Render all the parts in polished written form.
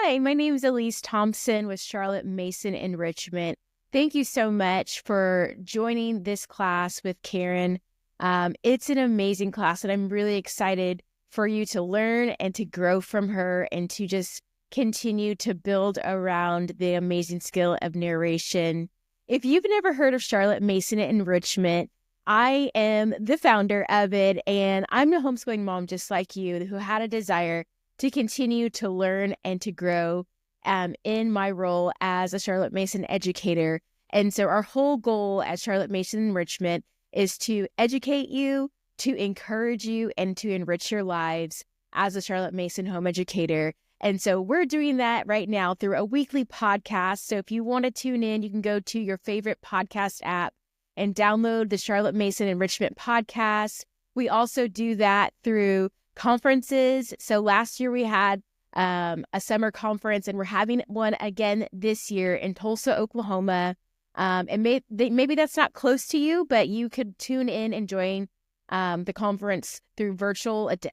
Hi, my name is Elise Thompson with Charlotte Mason Enrichment. Thank you so much for joining this class with Karen. It's an amazing class, and I'm really excited for you to learn and to grow from her and to just continue to build around the amazing skill of narration. If you've never heard of Charlotte Mason Enrichment, I am the founder of it, and I'm a homeschooling mom just like you who had a desire to continue to learn and to grow in my role as a Charlotte Mason educator. And so our whole goal at Charlotte Mason Enrichment is to educate you, to encourage you, and to enrich your lives as a Charlotte Mason home educator. And so we're doing that right now through a weekly podcast. So if you want to tune in, you can go to your favorite podcast app and download the Charlotte Mason Enrichment podcast. We also do that through conferences. So last year we had a summer conference, and we're having one again this year in Tulsa, Oklahoma. And maybe that's not close to you, but you could tune in and join the conference through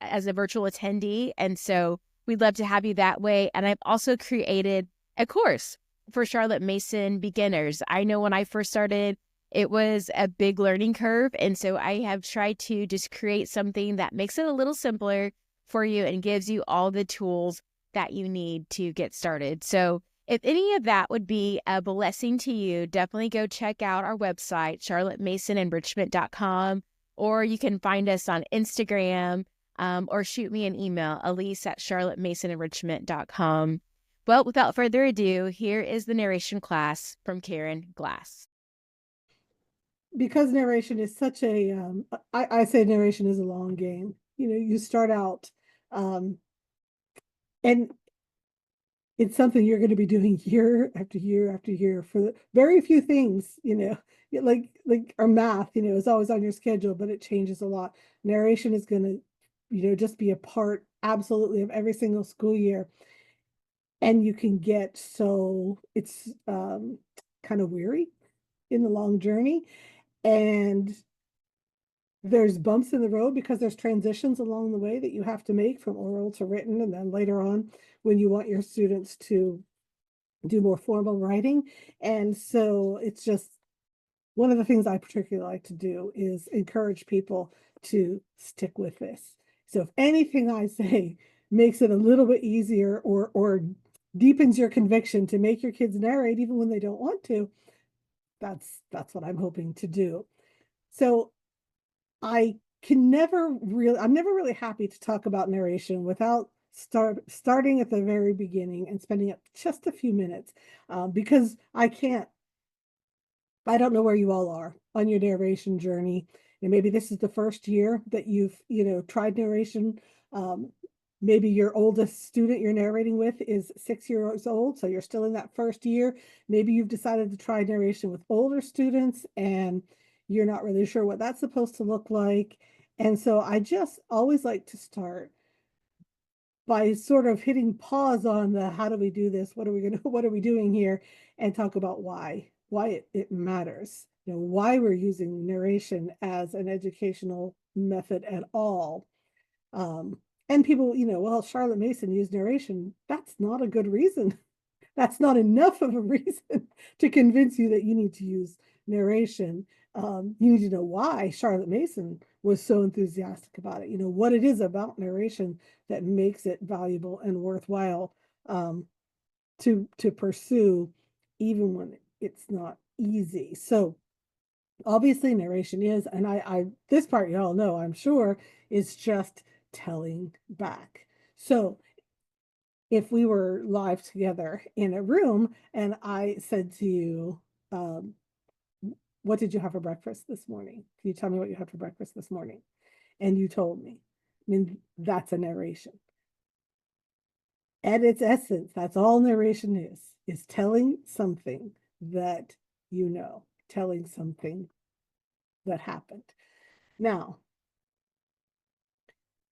as a virtual attendee. And so we'd love to have you that way. And I've also created a course for Charlotte Mason beginners. I know when I first started, it was a big learning curve. And so I have tried to just create something that makes it a little simpler for you and gives you all the tools that you need to get started. So if any of that would be a blessing to you, definitely go check out our website, charlottemasonenrichment.com, or you can find us on Instagram or shoot me an email, elise@charlottemasonenrichment.com. Well, without further ado, here is the narration class from Karen Glass. Because narration is such a, I say narration is a long game. You start out, and it's something you're going to be doing year after year after year for very few things, like our math, is always on your schedule, but it changes a lot. Narration is going to, just be a part absolutely of every single school year. And you can get it's kind of weary in the long journey. And there's bumps in the road because there's transitions along the way that you have to make from oral to written. And then later on, when you want your students to do more formal writing. And so it's just one of the things I particularly like to do is encourage people to stick with this. So if anything I say makes it a little bit easier or deepens your conviction to make your kids narrate even when they don't want to, that's what I'm hoping to do. So I'm never really happy to talk about narration without starting at the very beginning and spending just a few minutes because I don't know where you all are on your narration journey. And maybe this is the first year that you've, tried narration. Maybe your oldest student you're narrating with is 6 years old, so you're still in that first year. Maybe you've decided to try narration with older students and you're not really sure what that's supposed to look like. And so I just always like to start by sort of hitting pause on the how do we do this? What are we doing here? And talk about why it matters, why we're using narration as an educational method at all. And people, well, Charlotte Mason used narration. That's not a good reason. That's not enough of a reason to convince you that you need to use narration. You need to know why Charlotte Mason was so enthusiastic about it. What it is about narration that makes it valuable and worthwhile to pursue, even when it's not easy. So obviously narration is, and I this part y'all know, I'm sure, is just telling back. So if we were live together in a room and I said to you, what did you have for breakfast this morning? Can you tell me what you had for breakfast this morning? And you told me. I mean, that's a narration. At its essence, that's all narration is telling something that telling something that happened. Now,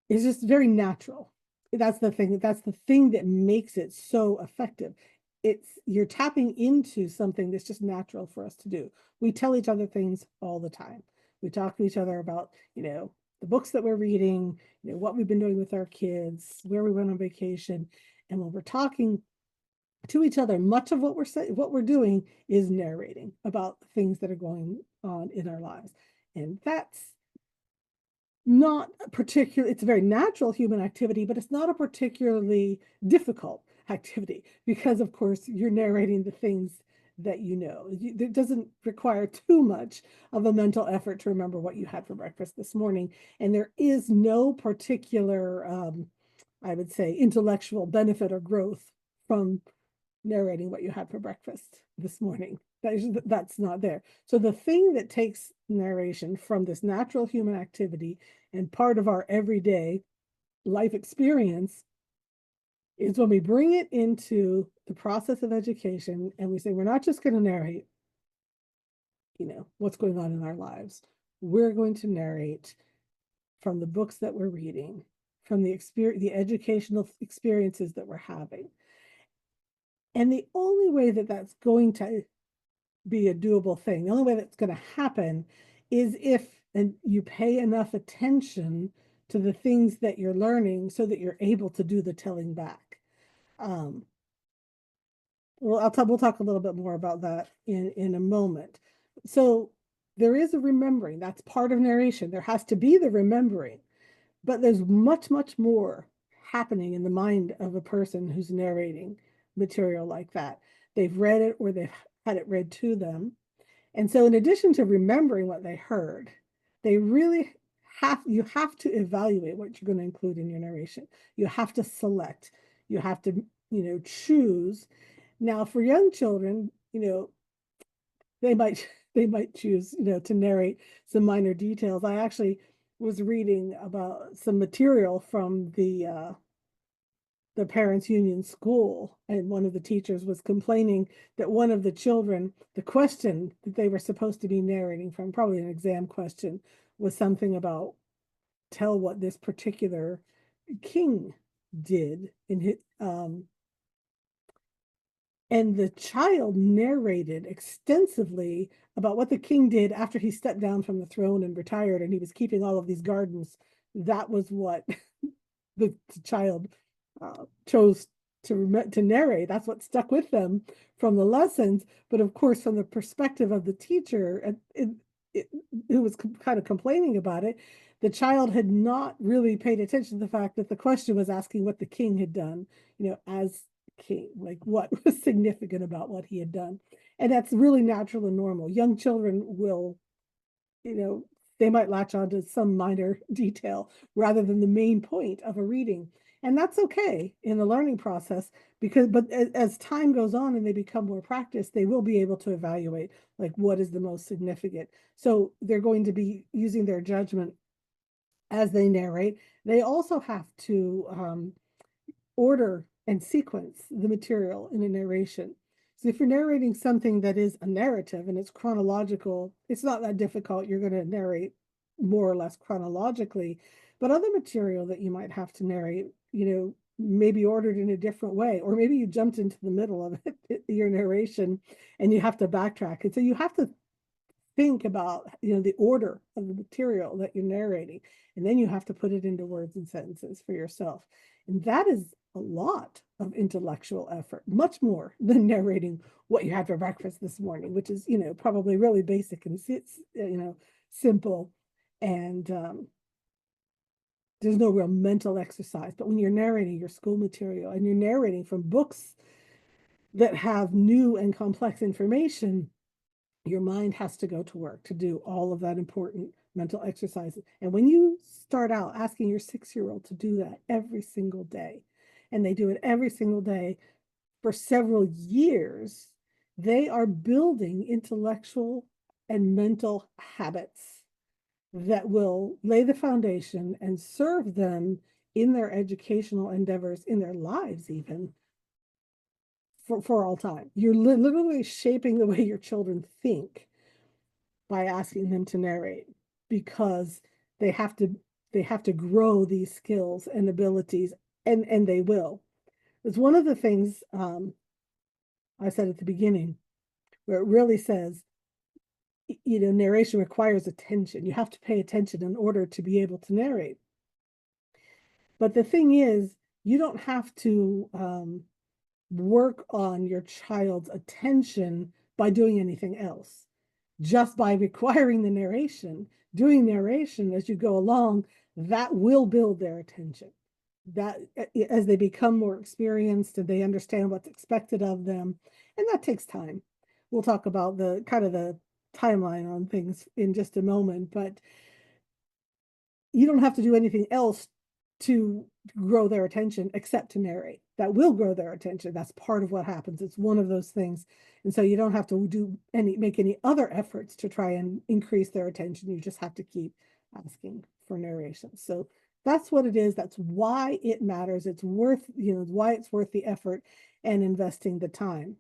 it's just very natural. That's the thing that makes it so effective. You're tapping into something that's just natural for us to do. We tell each other things all the time. We talk to each other about, the books that we're reading, what we've been doing with our kids, where we went on vacation. And when we're talking to each other. Much of what we're saying, what we're doing is narrating about things that are going on in our lives. And that's not particular, it's a very natural human activity, but it's not a particularly difficult activity because, of course, you're narrating the things that you know. It doesn't require too much of a mental effort to remember what you had for breakfast this morning. And there is no particular, I would say, intellectual benefit or growth from narrating what you had for breakfast this morning. That's not there. So the thing that takes narration from this natural human activity and part of our everyday life experience is when we bring it into the process of education and we say, we're not just going to narrate, what's going on in our lives. We're going to narrate from the books that we're reading, from the educational experiences that we're having. And the only way that that's going to be a doable thing, the only way that's going to happen is if and you pay enough attention to the things that you're learning so that you're able to do the telling back. Well, we'll talk a little bit more about that in a moment. So there is a remembering. That's part of narration. There has to be the remembering, but there's much, much more happening in the mind of a person who's narrating material like that. They've read it or they've had it read to them. And so in addition to remembering what they heard, they really you have to evaluate what you're going to include in your narration. You have to select, you have to, choose. Now for young children, they might they might choose, to narrate some minor details. I actually was reading about some material from the parents union school, and one of the teachers was complaining that one of the children, the question that they were supposed to be narrating from, probably an exam question, was something about tell what this particular king did in his and the child narrated extensively about what the king did after he stepped down from the throne and retired and he was keeping all of these gardens. That was what the child chose to narrate. That's what stuck with them from the lessons. But of course, from the perspective of the teacher, who was kind of complaining about it, the child had not really paid attention to the fact that the question was asking what the king had done, as king, like what was significant about what he had done. And that's really natural and normal. Young children will, they might latch on to some minor detail rather than the main point of a reading. And that's okay in the learning process but as time goes on and they become more practiced, they will be able to evaluate like what is the most significant. So they're going to be using their judgment as they narrate. They also have to order and sequence the material in a narration. So if you're narrating something that is a narrative and it's chronological, it's not that difficult. You're going to narrate more or less chronologically. But other material that you might have to narrate, maybe ordered in a different way, or maybe you jumped into the middle of it, your narration, and you have to backtrack. And so you have to think about, the order of the material that you're narrating, and then you have to put it into words and sentences for yourself. And that is a lot of intellectual effort, much more than narrating what you had for breakfast this morning, which is, probably really basic and simple. And there's no real mental exercise. But when you're narrating your school material and you're narrating from books that have new and complex information, your mind has to go to work to do all of that important mental exercises. And when you start out asking your 6-year-old to do that every single day, and they do it every single day for several years, they are building intellectual and mental habits that will lay the foundation and serve them in their educational endeavors, in their lives even, for all time. You're literally shaping the way your children think by asking them to narrate, because they have to grow these skills and abilities, and they will. It's one of the things I said at the beginning, where it really says, narration requires attention. You have to pay attention in order to be able to narrate. But the thing is, you don't have to work on your child's attention by doing anything else. Just by requiring the narration, doing narration as you go along, that will build their attention. That as they become more experienced and they understand what's expected of them, and that takes time. We'll talk about the kind of the timeline on things in just a moment, but you don't have to do anything else to grow their attention except to narrate. That will grow their attention. That's part of what happens. It's one of those things. And so you don't have to make any other efforts to try and increase their attention. You just have to keep asking for narration. So that's what it is. That's why it matters. It's worth, why it's worth the effort and investing the time.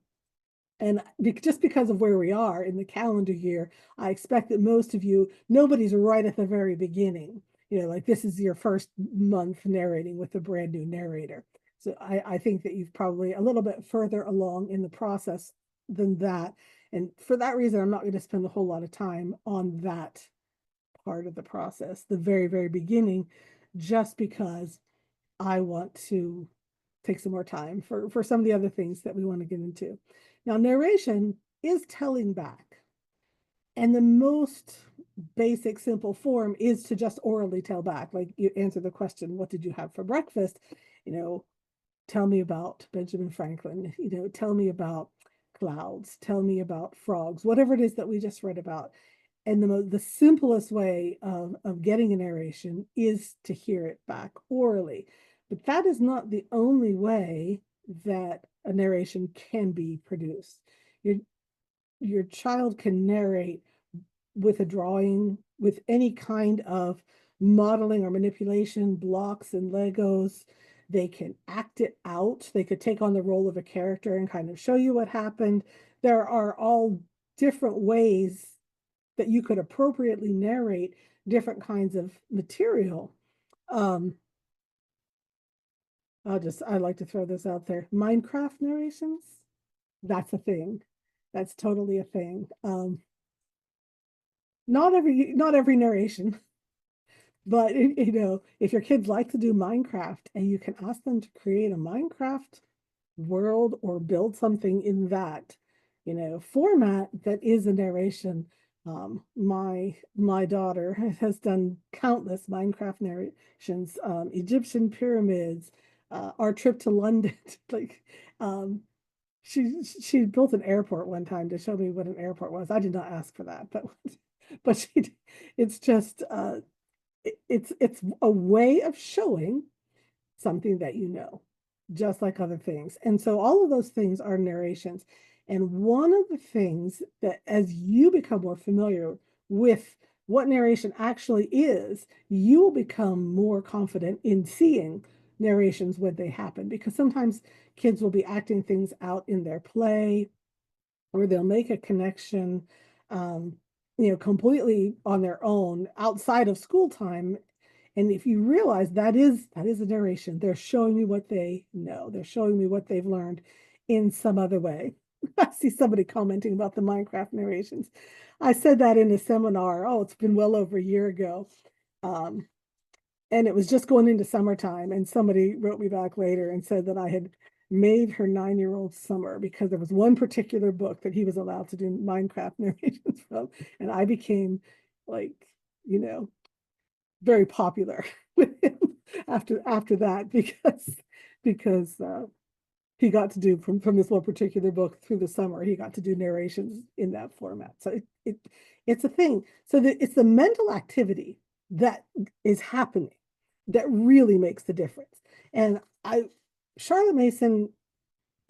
And just because of where we are in the calendar year, I expect that most of you, nobody's right at the very beginning. Like this is your first month narrating with a brand new narrator. So I think that you've probably a little bit further along in the process than that. And for that reason, I'm not going to spend a whole lot of time on that part of the process, the very, very beginning, just because I want to take some more time for some of the other things that we want to get into. Now, narration is telling back. And the most basic, simple form is to just orally tell back. Like you answer the question, what did you have for breakfast? Tell me about Benjamin Franklin, tell me about clouds, tell me about frogs, whatever it is that we just read about. And the simplest way of getting a narration is to hear it back orally. But that is not the only way that a narration can be produced. Your child can narrate with a drawing, with any kind of modeling or manipulation, blocks and Legos. They can act it out. They could take on the role of a character and kind of show you what happened. There are all different ways that you could appropriately narrate different kinds of material. I like to throw this out there. Minecraft narrations, that's a thing. That's totally a thing. Not every narration, but if your kids like to do Minecraft and you can ask them to create a Minecraft world or build something in that, format that is a narration. My daughter has done countless Minecraft narrations, Egyptian pyramids, our trip to London, like she built an airport one time to show me what an airport was. I did not ask for that, but it's just it's a way of showing something that just like other things. And so all of those things are narrations. And one of the things that as you become more familiar with what narration actually is, you will become more confident in seeing narrations when they happen, because sometimes kids will be acting things out in their play, or they'll make a connection, completely on their own outside of school time. And if you realize that is a narration, they're showing me what they know. They're showing me what they've learned in some other way. I see somebody commenting about the Minecraft narrations. I said that in a seminar. Oh, it's been well over a year ago. And it was just going into summertime, and somebody wrote me back later and said that I had made her 9-year-old summer because there was one particular book that he was allowed to do Minecraft narrations from. And I became like, very popular with him after that, because he got to do from this one particular book through the summer, he got to do narrations in that format. So it's a thing. So it's the mental activity that is happening that really makes the difference. And Charlotte Mason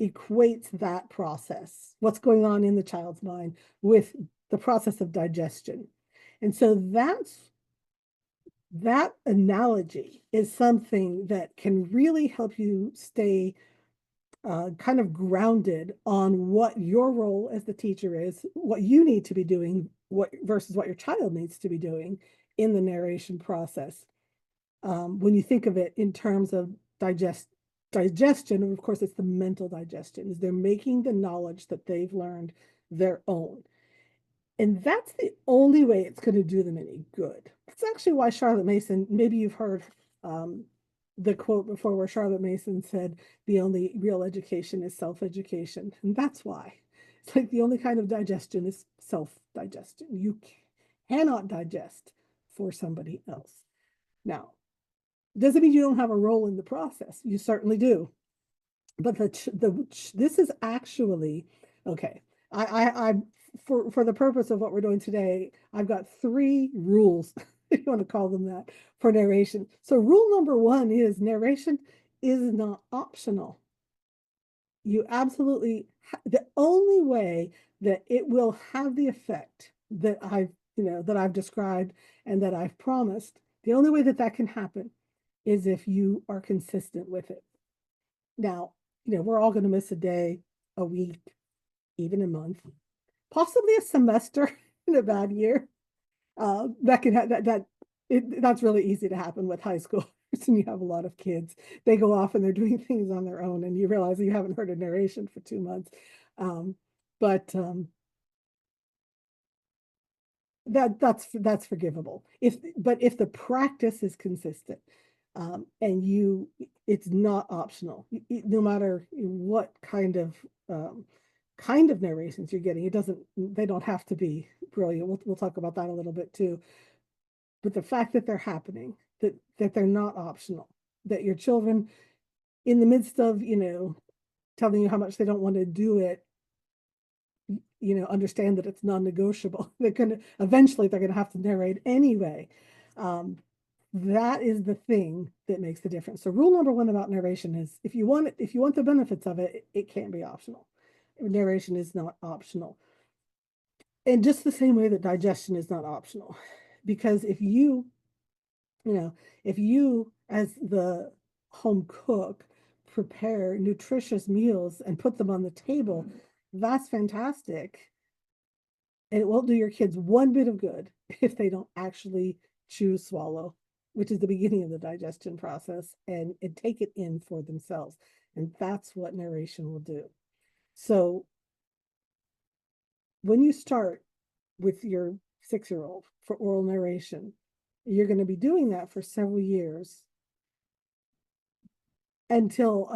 equates that process, what's going on in the child's mind, with the process of digestion. And so that analogy is something that can really help you stay kind of grounded on what your role as the teacher is, what you need to be doing, versus what your child needs to be doing in the narration process. When you think of it in terms of digestion, and of course it's the mental digestion, is they're making the knowledge that they've learned their own. And that's the only way it's going to do them any good. That's actually why Charlotte Mason, maybe you've heard the quote before where Charlotte Mason said, the only real education is self-education. And that's why. It's like the only kind of digestion is self-digestion. You cannot digest for somebody else. Now, doesn't mean you don't have a role in the process. You certainly do. But this is actually okay. I for the purpose of what we're doing today, I've got 3 rules, if you want to call them that, for narration. So rule number 1 is narration is not optional. You absolutely, the only way that it will have the effect that I've described and that I've promised, the only way that that can happen is if you are consistent with it. Now, we're all going to miss a day, a week, even a month, possibly a semester in a bad year. That can that's really easy to happen with high school. And you have a lot of kids. They go off and they're doing things on their own, and you realize that you haven't heard a narration for 2 months. But that's forgivable. But if the practice is consistent, and it's not optional, no matter what kind of narrations you're getting. They don't have to be brilliant. We'll talk about that a little bit too. But the fact that they're happening, that they're not optional, that your children, in the midst of, telling you how much they don't want to do it, understand that it's non-negotiable. Eventually they're going to have to narrate anyway. That is the thing that makes the difference. So rule number 1 about narration is if you want the benefits of it, it can't be optional. Narration is not optional. And just the same way that digestion is not optional, because if you as the home cook prepare nutritious meals and put them on the table, that's fantastic. And it won't do your kids one bit of good if they don't actually chew, swallow, which is the beginning of the digestion process, and take it in for themselves. And that's what narration will do. So when you start with your 6-year-old for oral narration, you're going to be doing that for several years until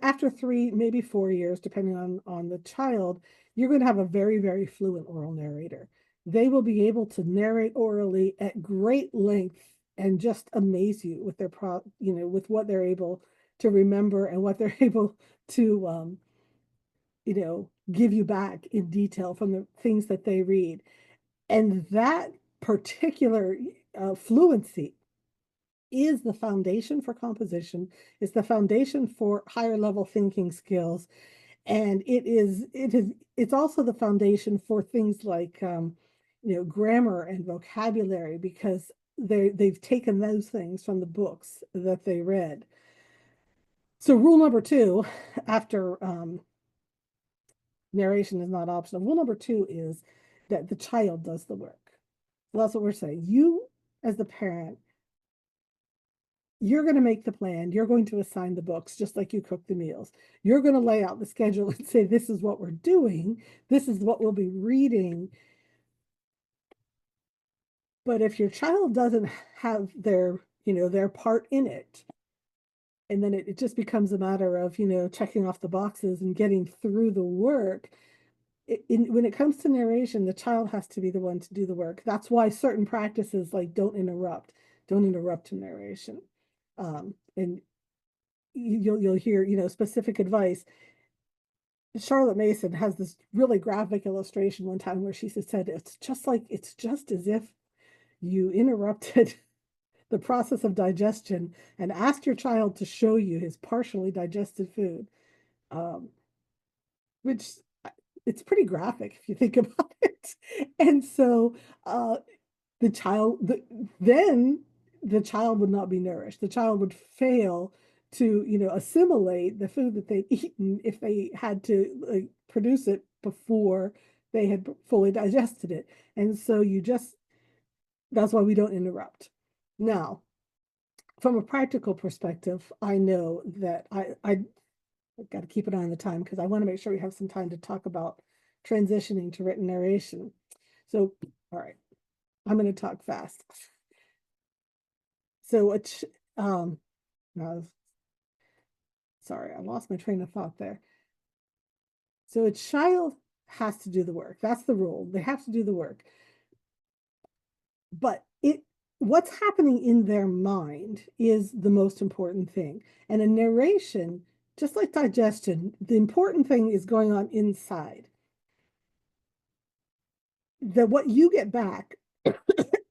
after 3, maybe 4 years, depending on the child, you're going to have a very, very fluent oral narrator. They will be able to narrate orally at great length and just amaze you with with what they're able to remember and what they're able to give you back in detail from the things that they read. And that particular fluency is the foundation for composition, is the foundation for higher level thinking skills. And it's also the foundation for things like grammar and vocabulary, because they've taken those things from the books that they read. So rule number 2, after narration is not optional, rule number 2 is that the child does the work. So that's what we're saying. You, as the parent, you're going to make the plan. You're going to assign the books, just like you cook the meals. You're going to lay out the schedule and say, this is what we're doing. This is what we'll be reading. But if your child doesn't have their part in it, and then it just becomes a matter of, checking off the boxes and getting through the work. When it comes to narration, the child has to be the one to do the work. That's why certain practices like don't interrupt a narration. And you'll hear, specific advice. Charlotte Mason has this really graphic illustration one time where she said, it's just as if you interrupted the process of digestion and asked your child to show you his partially digested food, which it's pretty graphic if you think about it. And so then the child would not be nourished. The child would fail to assimilate the food that they'd eaten if they had to produce it before they had fully digested it. And so that's why we don't interrupt. Now, from a practical perspective, I know that I've got to keep an eye on the time because I want to make sure we have some time to talk about transitioning to written narration. So, all right, I'm going to talk fast. So now, sorry, I lost my train of thought there. So a child has to do the work. That's the rule. They have to do the work. But what's happening in their mind is the most important thing. And a narration, just like digestion, the important thing is going on inside. That what you get back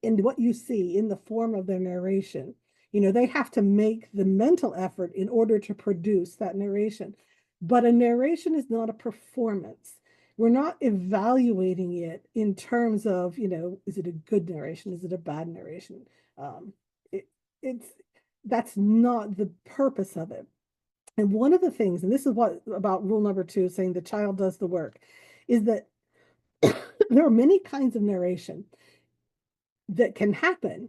and what you see in the form of their narration, they have to make the mental effort in order to produce that narration. But a narration is not a performance. We're not evaluating it in terms of, is it a good narration? Is it a bad narration? Um, it, it's That's not the purpose of it. And one of the things, and this is what about rule number 2, saying the child does the work, is that there are many kinds of narration that can happen,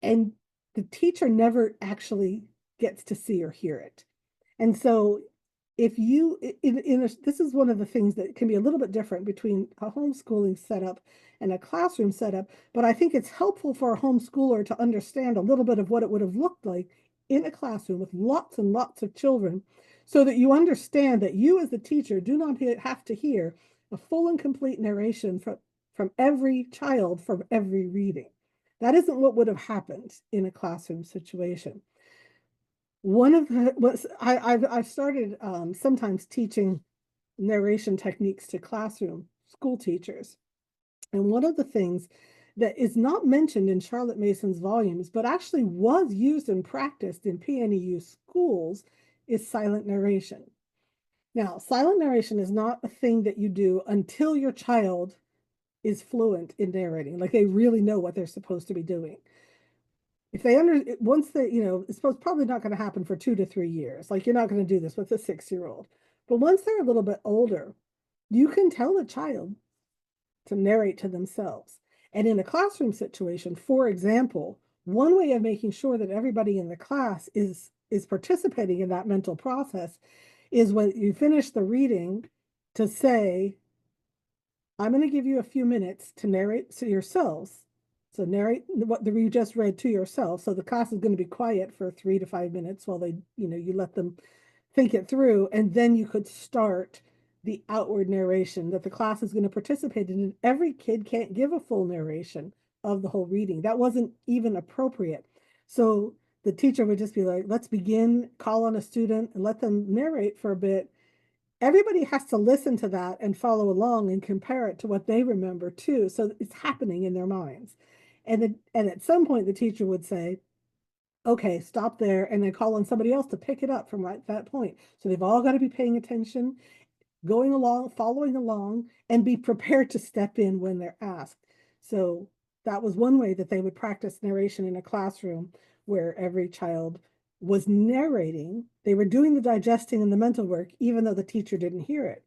and the teacher never actually gets to see or hear it. And so if you this is one of the things that can be a little bit different between a homeschooling setup and a classroom setup, but I think it's helpful for a homeschooler to understand a little bit of what it would have looked like in a classroom with lots and lots of children, so that you understand that you as the teacher do not have to hear a full and complete narration from every child from every reading. That isn't what would have happened in a classroom situation. One of the was I've started sometimes teaching narration techniques to classroom school teachers, and one of the things that is not mentioned in Charlotte Mason's volumes, but actually was used and practiced in PNEU schools, is silent narration. Now, silent narration is not a thing that you do until your child is fluent in narrating, like they really know what they're supposed to be doing. If they once they, it's probably not going to happen for 2 to 3 years. Like you're not going to do this with a 6-year-old. But once they're a little bit older, you can tell a child to narrate to themselves. And in a classroom situation, for example, one way of making sure that everybody in the class is participating in that mental process is when you finish the reading to say, I'm going to give you a few minutes to narrate to yourselves. So narrate what you just read to yourself. So the class is going to be quiet for 3 to 5 minutes while you let them think it through. And then you could start the outward narration that the class is going to participate in. And every kid can't give a full narration of the whole reading. That wasn't even appropriate. So the teacher would just be like, let's begin, call on a student and let them narrate for a bit. Everybody has to listen to that and follow along and compare it to what they remember too. So it's happening in their minds. And at some point, the teacher would say, okay, stop there, and then call on somebody else to pick it up from right that point. So they've all got to be paying attention, going along, following along, and be prepared to step in when they're asked. So that was one way that they would practice narration in a classroom where every child was narrating. They were doing the digesting and the mental work, even though the teacher didn't hear it.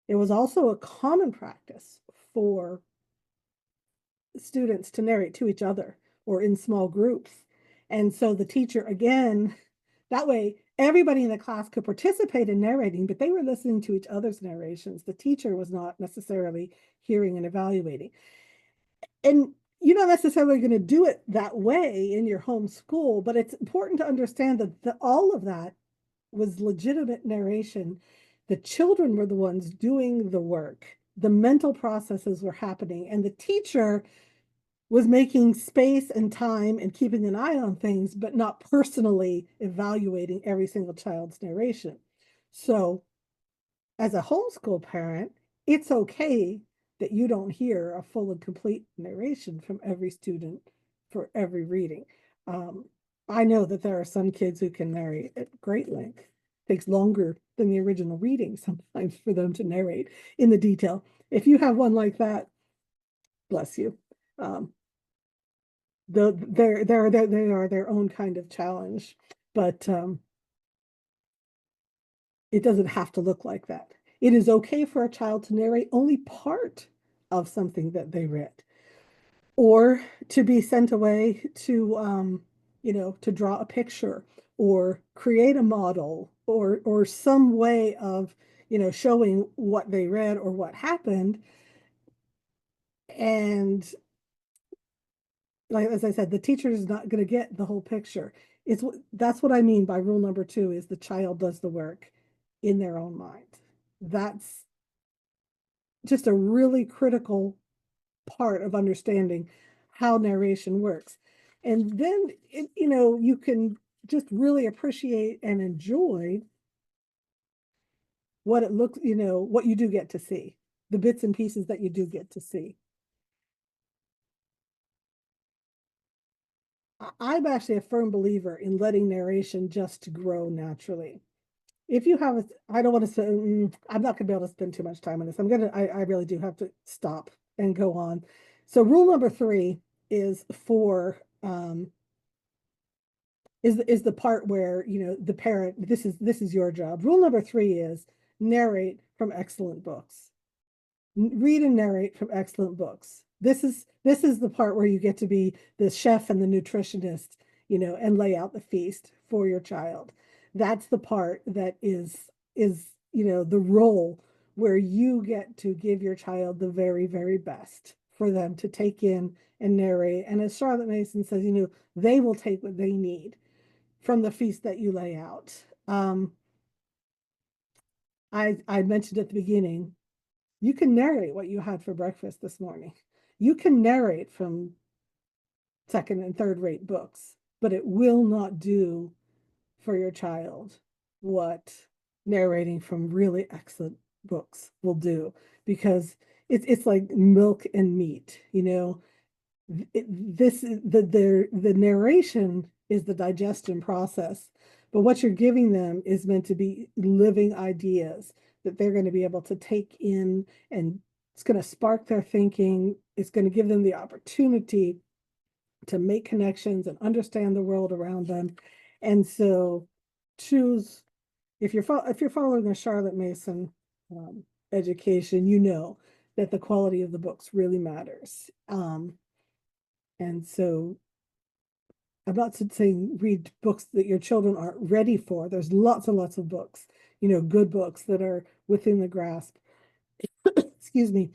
It was also a common practice for students to narrate to each other or in small groups. And so the teacher, again, that way everybody in the class could participate in narrating, but they were listening to each other's narrations. The teacher was not necessarily hearing and evaluating. And you're not necessarily going to do it that way in your home school, but it's important to understand that all of that was legitimate narration. The children were the ones doing the work. The mental processes were happening, and the teacher was making space and time and keeping an eye on things, but not personally evaluating every single child's narration. So, as a homeschool parent, it's okay that you don't hear a full and complete narration from every student for every reading. Um, I know that there are some kids who can narrate at great length. It takes longer than the original reading sometimes for them to narrate in the detail. If you have one like that, bless you. Um, they are their own kind of challenge, but it doesn't have to look like that. It is okay for a child to narrate only part of something that they read, or to be sent away to draw a picture or create a model or some way of showing what they read or what happened. And like as I said, the teacher is not going to get the whole picture. That's what I mean by rule number 2 is the child does the work in their own mind. That's just a really critical part of understanding how narration works. And then, you can just really appreciate and enjoy what it looks, what you do get to see, the bits and pieces that you do get to see. I'm actually a firm believer in letting narration just grow naturally. If you have, I don't want to say, I'm not going to be able to spend too much time on this. I really do have to stop and go on. So rule number 3 is for, is the part where, the parent, this is your job. Rule number 3 is narrate from excellent books. Read and narrate from excellent books. This is the part where you get to be the chef and the nutritionist, and lay out the feast for your child. That's the part that is the role where you get to give your child the very, very best for them to take in and narrate. And as Charlotte Mason says, they will take what they need from the feast that you lay out. I mentioned at the beginning, you can narrate what you had for breakfast this morning. You can narrate from second and third rate books, but it will not do for your child what narrating from really excellent books will do, because it's like milk and meat, this the narration is the digestion process, but what you're giving them is meant to be living ideas that they're going to be able to take in, and it's going to spark their thinking. It's going to give them the opportunity to make connections and understand the world around them. And so choose, if you're following a Charlotte Mason education, that the quality of the books really matters. And so I'm not saying read books that your children aren't ready for. There's lots and lots of books, good books that are within the grasp, excuse me,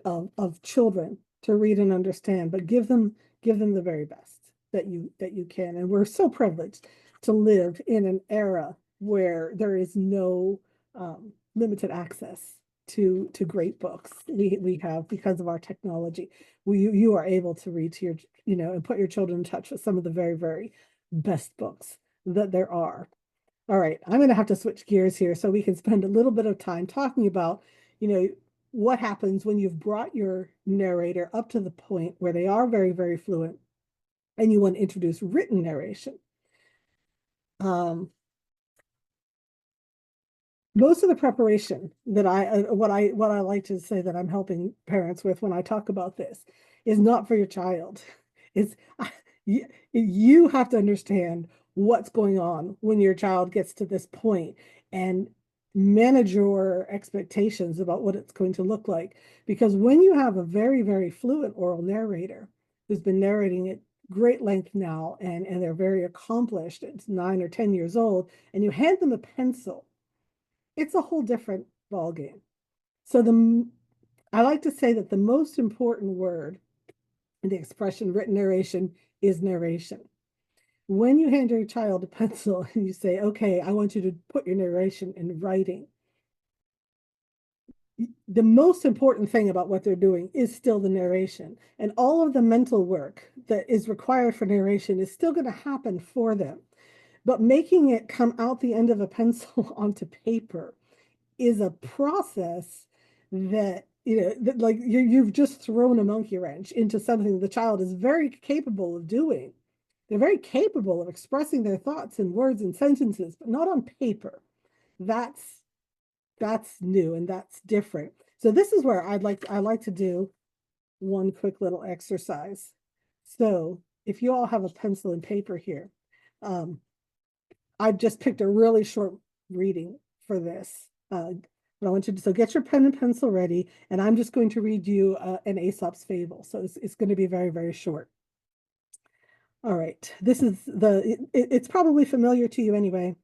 of children to read and understand, but give them the very best that you can. And we're so privileged to live in an era where there is no limited access to great books. We have, because of our technology, you are able to read to your, and put your children in touch with some of the very, very best books that there are. All right, I'm going to have to switch gears here so we can spend a little bit of time talking about, what happens when you've brought your narrator up to the point where they are very, very fluent and you want to introduce written narration. Most of the preparation that what I like to say that I'm helping parents with when I talk about this is not for your child. It's you have to understand what's going on when your child gets to this point and manage your expectations about what it's going to look like. Because when you have a very, very fluent oral narrator who's been narrating at great length now, and they're very accomplished, it's 9 or 10 years old, and you hand them a pencil, it's a whole different ballgame. So I like to say that the most important word in the expression written narration is narration. When you hand your child a pencil and you say, okay, I want you to put your narration in writing, the most important thing about what they're doing is still the narration. And all of the mental work that is required for narration is still going to happen for them. But making it come out the end of a pencil onto paper is a process that, that like you've just thrown a monkey wrench into something the child is very capable of doing. They're very capable of expressing their thoughts in words and sentences, but not on paper. That's new and that's different. So this is where I like to do one quick little exercise. So if you all have a pencil and paper here, I've just picked a really short reading for this. But I want you to, so get your pen and pencil ready, and I'm just going to read you an Aesop's fable. So it's going to be very, very short. All right, this is it's probably familiar to you anyway.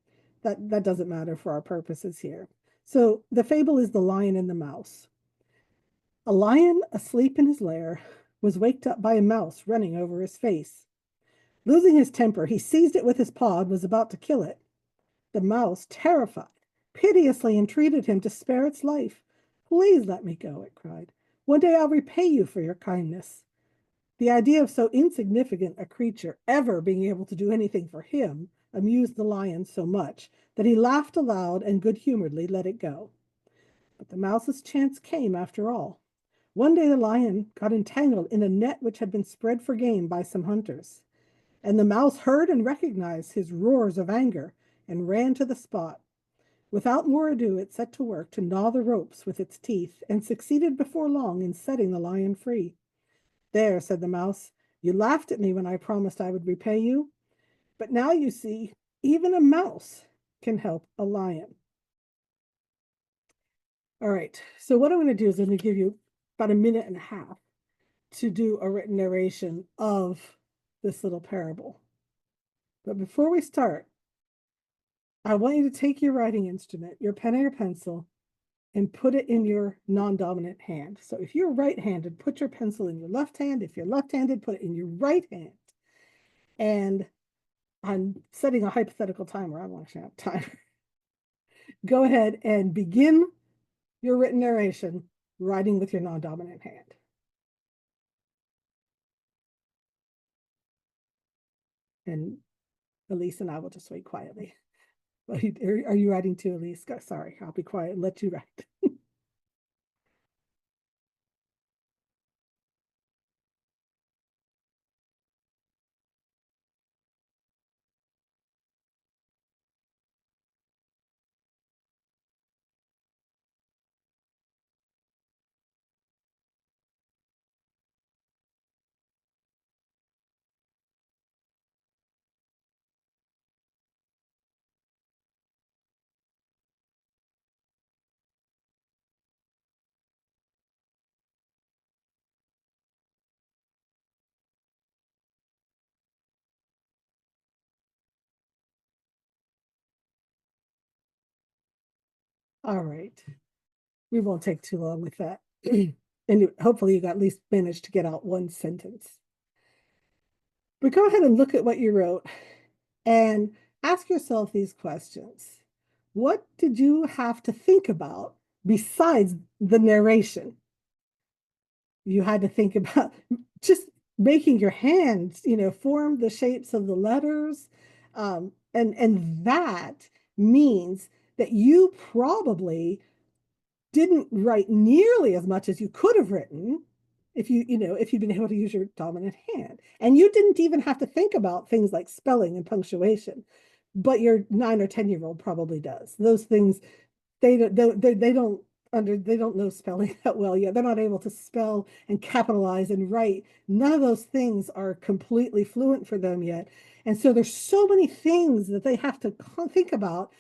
That doesn't matter for our purposes here. So the fable is The Lion and the Mouse. A lion asleep in his lair was waked up by a mouse running over his face. Losing his temper, he seized it with his paw and was about to kill it. The mouse, terrified, piteously entreated him to spare its life. Please let me go, it cried. One day I'll repay you for your kindness. The idea of so insignificant a creature ever being able to do anything for him amused the lion so much that he laughed aloud and good humoredly let it go. But the mouse's chance came after all. One day the lion got entangled in a net which had been spread for game by some hunters, and the mouse heard and recognized his roars of anger and ran to the spot. Without more ado, it set to work to gnaw the ropes with its teeth and succeeded before long in setting the lion free. There, said the mouse, you laughed at me when I promised I would repay you, but now you see, even a mouse can help a lion. All right, so what I'm going to do is I'm going to give you about a minute and a half to do a written narration of this little parable. But before we start, I want you to take your writing instrument, your pen or your pencil, and put it in your non-dominant hand. So if you're right-handed, put your pencil in your left hand. If you're left-handed, put it in your right hand. And I'm setting a hypothetical timer. I don't actually have time. Go ahead and begin your written narration, writing with your non-dominant hand. And Elise and I will just wait quietly. Are you writing too, Elise? Sorry, I'll be quiet and let you write. All right. We won't take too long with that. And hopefully you at least managed to get out one sentence. But go ahead and look at what you wrote and ask yourself these questions. What did you have to think about besides the narration? You had to think about just making your hands, form the shapes of the letters. And that means that you probably didn't write nearly as much as you could have written if you'd been able to use your dominant hand. And you didn't even have to think about things like spelling and punctuation, but your 9 or 10-year-old probably does. Those things they don't know spelling that well yet. They're not able to spell and capitalize and write. None of those things are completely fluent for them yet. And so there's so many things that they have to think about,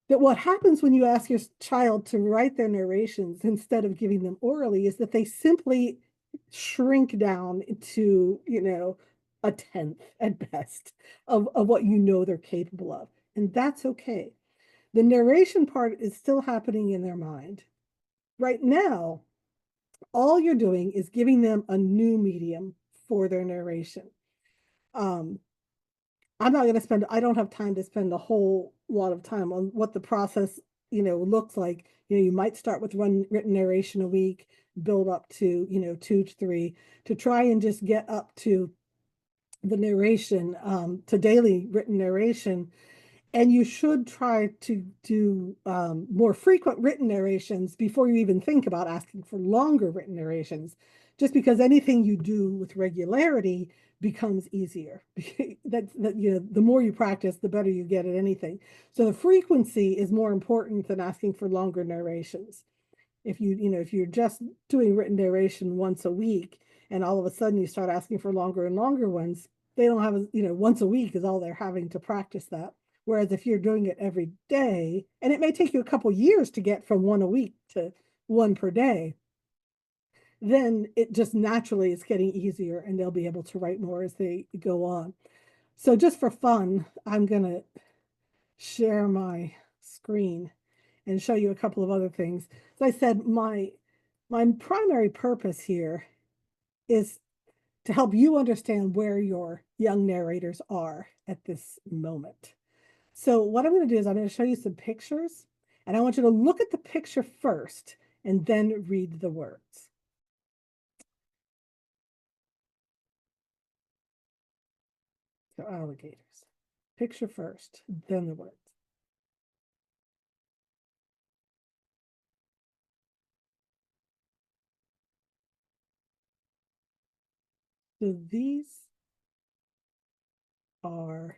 that what happens when you ask your child to write their narrations instead of giving them orally is that they simply shrink down to, a tenth at best of what they're capable of. And that's okay. The narration part is still happening in their mind. Right now, all you're doing is giving them a new medium for their narration. I don't have time to spend a whole lot of time on what the process, looks like. You might start with one written narration a week, build up to, 2 to 3, to try and just get up to the narration, to daily written narration. And you should try to do more frequent written narrations before you even think about asking for longer written narrations, just because anything you do with regularity becomes easier. The more you practice, the better you get at anything. So the frequency is more important than asking for longer narrations. If you're just doing written narration once a week and all of a sudden you start asking for longer and longer ones, they don't have, once a week is all they're having to practice that. Whereas if you're doing it every day, and it may take you a couple years to get from one a week to one per day, then it just naturally is getting easier and they'll be able to write more as they go on. So just for fun, I'm going to share my screen and show you a couple of other things. As I said, my primary purpose here is to help you understand where your young narrators are at this moment. So what I'm going to do is I'm going to show you some pictures, and I want you to look at the picture first and then read the words. So alligators. Picture first, then the words. So these are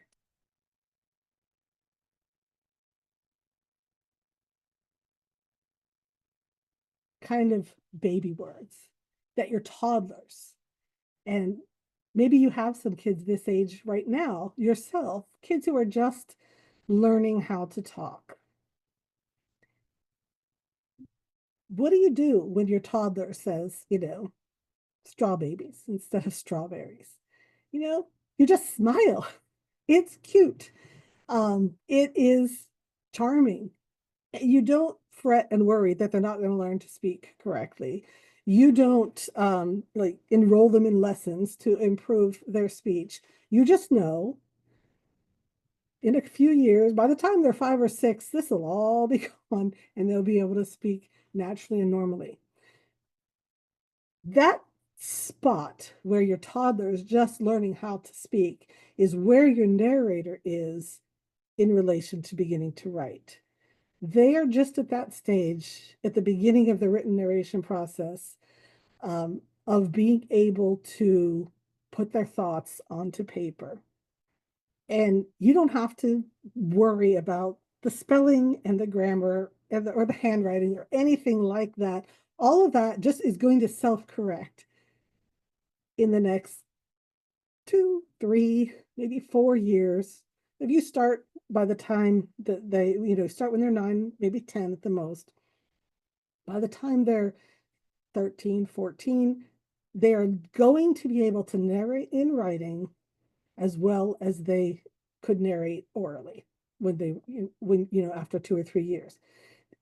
kind of baby words that your toddlers, and maybe you have some kids this age right now yourself, kids who are just learning how to talk. What do you do when your toddler says, straw babies instead of strawberries? You just smile. It's cute. It is charming. You don't fret and worry that they're not going to learn to speak correctly. You don't like enroll them in lessons to improve their speech. You just know in a few years, by the time they're 5 or 6, this will all be gone and they'll be able to speak naturally and normally. That spot where your toddler is just learning how to speak is where your narrator is in relation to beginning to write. They are just at that stage at the beginning of the written narration process, of being able to put their thoughts onto paper. And you don't have to worry about the spelling and the grammar or the handwriting or anything like that. All of that just is going to self-correct in the next 2, 3, maybe 4 years. If you start by the time that they, start when they're 9, maybe 10 at the most, by the time they're 13, 14, they are going to be able to narrate in writing as well as they could narrate orally after 2 or 3 years.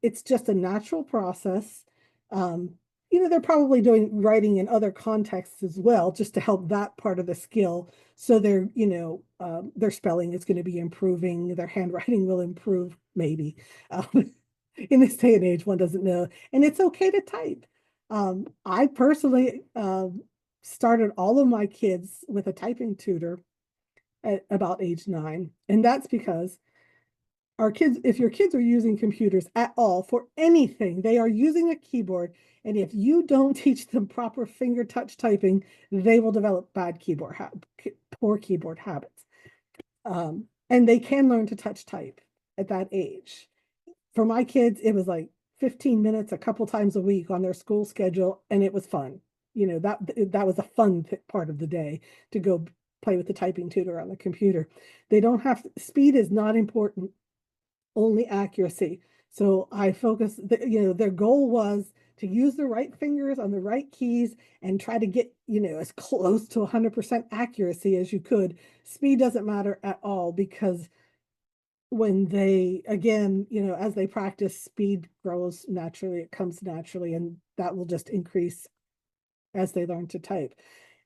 It's just a natural process. They're probably doing writing in other contexts as well, just to help that part of the skill. So their spelling is going to be improving, their handwriting will improve, maybe. In this day and age, one doesn't know, and it's okay to type. I personally started all of my kids with a typing tutor at about age 9, and that's because if your kids are using computers at all for anything, they are using a keyboard. And if you don't teach them proper finger touch typing, they will develop poor keyboard habits. And they can learn to touch type at that age. For my kids, it was like 15 minutes a couple times a week on their school schedule, and it was fun. That was a fun part of the day, to go play with the typing tutor on the computer. Speed is not important, only accuracy. So I focus, their goal was to use the right fingers on the right keys and try to get, as close to 100% accuracy as you could. Speed doesn't matter at all, because when they, again, as they practice, speed grows naturally, it comes naturally, and that will just increase as they learn to type.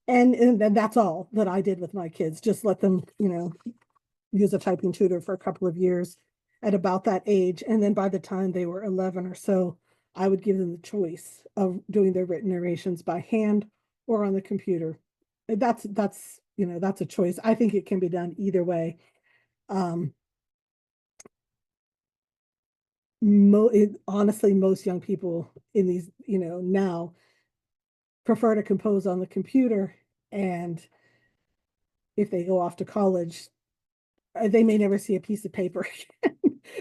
And then that's all that I did with my kids. Just let them, use a typing tutor for a couple of years at about that age. And then by the time they were 11 or so, I would give them the choice of doing their written narrations by hand or on the computer. That's a choice. I think it can be done either way. Honestly, most young people in these, now prefer to compose on the computer. And if they go off to college, they may never see a piece of paper again,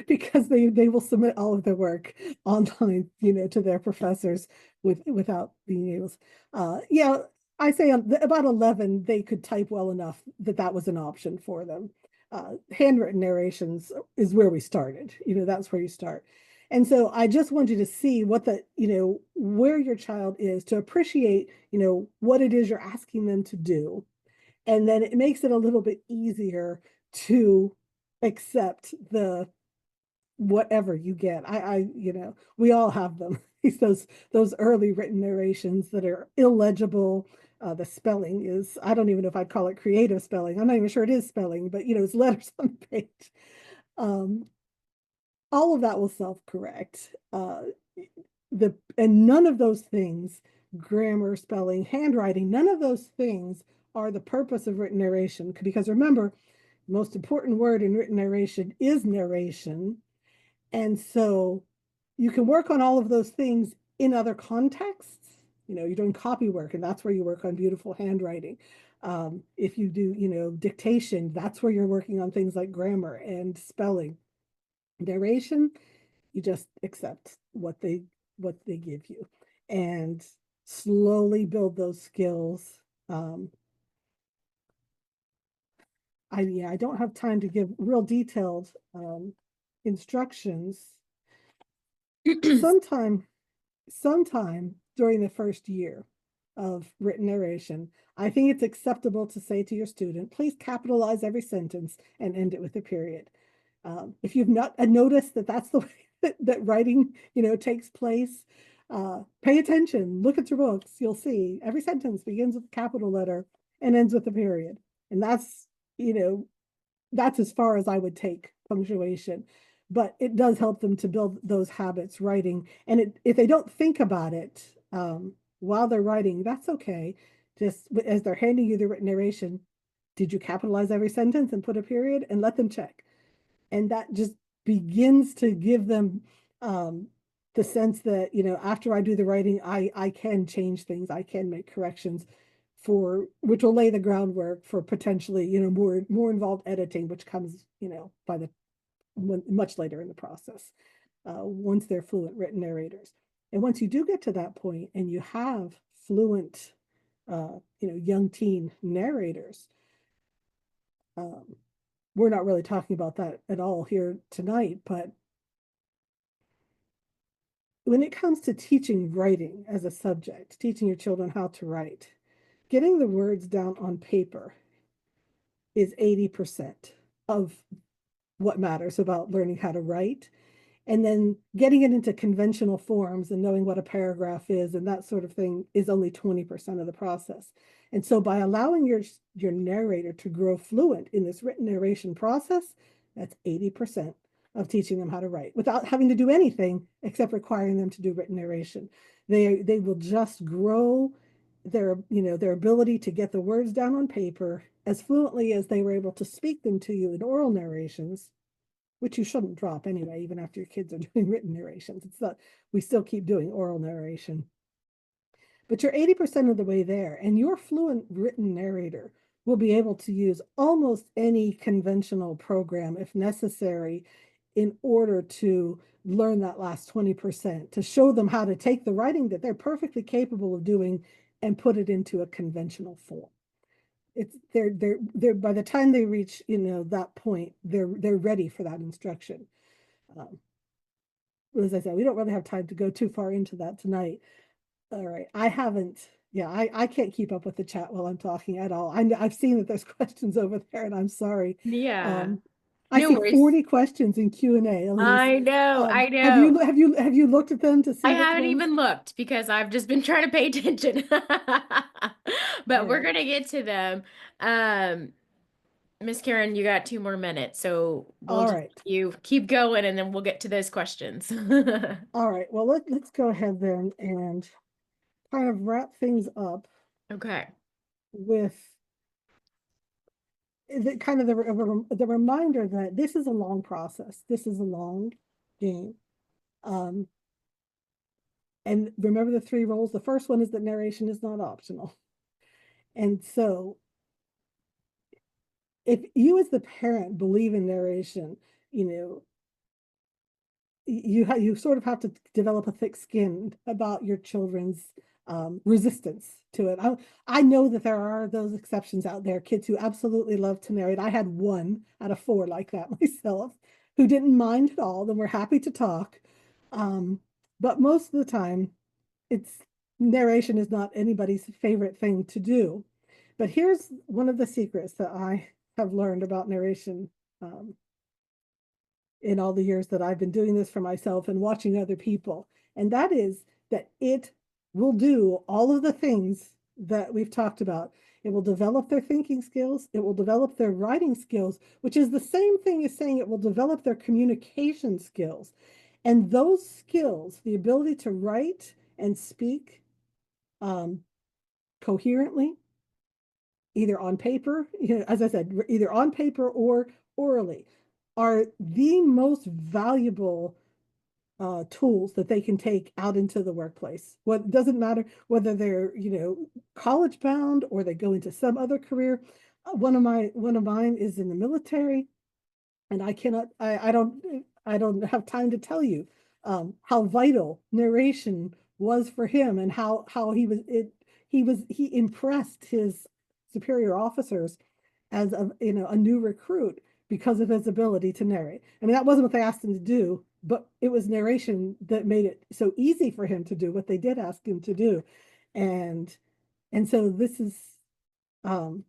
because they will submit all of their work online, to their professors without being able to. Yeah, I say about 11, they could type well enough that was an option for them. Handwritten narrations is where we started. That's where you start. And so I just want you to see where your child is, to appreciate, what it is you're asking them to do. And then it makes it a little bit easier to accept the whatever you get. We all have them. Those early written narrations that are illegible, The spelling is, I don't even know if I'd call it creative spelling. I'm not even sure it is spelling, but it's letters on the page. Um, all of that will self-correct. And none of those things, grammar, spelling, handwriting, none of those things are the purpose of written narration. Because remember, the most important word in written narration is narration. And so you can work on all of those things in other contexts. You're doing copy work, and that's where you work on beautiful handwriting. If you do, dictation, that's where you're working on things like grammar and spelling. Narration, you just accept what they give you and slowly build those skills. I don't have time to give real detailed instructions. Sometime sometime during the first year of written narration, I think it's acceptable to say to your student, please capitalize every sentence and end it with a period. If you've not noticed that that's the way that writing, takes place, pay attention, look at your books. You'll see every sentence begins with a capital letter and ends with a period. And you know, that's as far as I would take punctuation. But it does help them to build those habits writing. And if they don't think about it while they're writing, that's okay. Just as they're handing you the written narration, did you capitalize every sentence and put a period? And let them check. And that just begins to give them the sense that, after I do the writing, I can change things, I can make corrections, for which will lay the groundwork for potentially, more involved editing, which comes, by the much later in the process, once they're fluent written narrators. And once you do get to that point and you have fluent, young teen narrators, we're not really talking about that at all here tonight, but when it comes to teaching writing as a subject, teaching your children how to write, getting the words down on paper is 80% of what matters about learning how to write. And then getting it into conventional forms and knowing what a paragraph is and that sort of thing is only 20% of the process. And so by allowing your narrator to grow fluent in this written narration process, that's 80% of teaching them how to write without having to do anything except requiring them to do written narration. They will just grow their ability to get the words down on paper as fluently as they were able to speak them to you in oral narrations, which you shouldn't drop anyway, even after your kids are doing written narrations. It's not, we still keep doing oral narration. But you're 80% of the way there, and your fluent written narrator will be able to use almost any conventional program if necessary in order to learn that last 20%, to show them how to take the writing that they're perfectly capable of doing and put it into a conventional form. They're by the time they reach that point, they're ready for that instruction. As I said, we don't really have time to go too far into that tonight. All right, I haven't. Yeah, I can't keep up with the chat while I'm talking at all. I've seen that there's questions over there, and I'm sorry. Yeah. I No see worries. 40 questions in Q&A, Elise. I know, I Have know. you looked at them to I see which haven't ones? even looked because I've just been trying to pay attention. All But we're right, gonna get to them. Um, Miss Karen, you got 2 more minutes, so we'll all just right, you keep going and then we'll get to those questions. all right. Well, let's go ahead then and kind of wrap things up Okay. with the kind of the reminder that this is a long process. This is a long game. Um, and remember the three roles. The first one is that narration is not optional. And so if you as the parent believe in narration, you know, you sort of have to develop a thick skin about your children's resistance to it. I know that there are those exceptions out there, kids who absolutely love to narrate. I had one out of four like that myself, who didn't mind at all and were happy to talk. But most of the time, it's narration is not anybody's favorite thing to do. But here's one of the secrets that I have learned about narration in all the years that I've been doing this for myself and watching other people. And that is that it will do all of the things that we've talked about. It will develop their thinking skills. It will develop their writing skills, which is the same thing as saying it will develop their communication skills. And those skills, the ability to write and speak um, coherently, either on paper, as I said, either on paper or orally, are the most valuable tools that they can take out into the workplace. What doesn't matter whether they're college bound or they go into some other career. One of mine is in the military, and I don't have time to tell you how vital narration was for him, and how he impressed his superior officers as a new recruit because of his ability to narrate. I mean, that wasn't what they asked him to do, but it was narration that made it so easy for him to do what they did ask him to do. And so this is um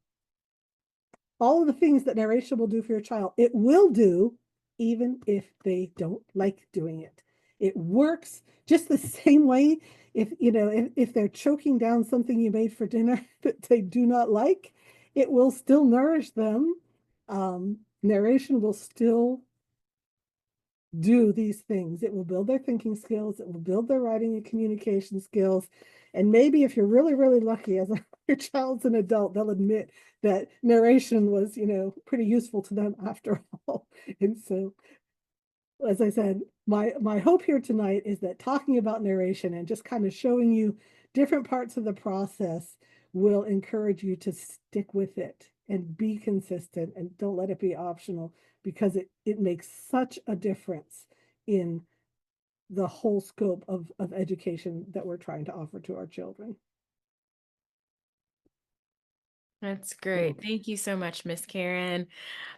all of the things that narration will do for your child. It will do even if they don't like doing it. It works just the same way. If they're choking down something you made for dinner that they do not like, it will still nourish them. Narration will still do these things. It will build their thinking skills. It will build their writing and communication skills. And maybe if you're really, really lucky, as your child's an adult, they'll admit that narration was, pretty useful to them after all. And so, as I said, my hope here tonight is that talking about narration and just kind of showing you different parts of the process will encourage you to stick with it and be consistent, and don't let it be optional, because it makes such a difference in the whole scope of education that we're trying to offer to our children. That's So great. Thank you so much, Miss Karen.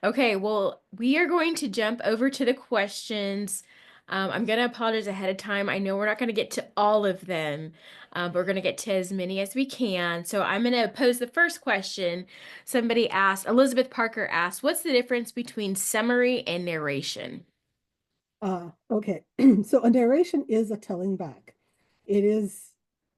Okay, well, we are going to jump over to the questions. I'm going to apologize ahead of time. I know we're not going to get to all of them, but we're going to get to as many as we can. So I'm going to pose the first question. Somebody asked, Elizabeth Parker asked, what's the difference between summary and narration? Okay. So a narration is a telling back. It is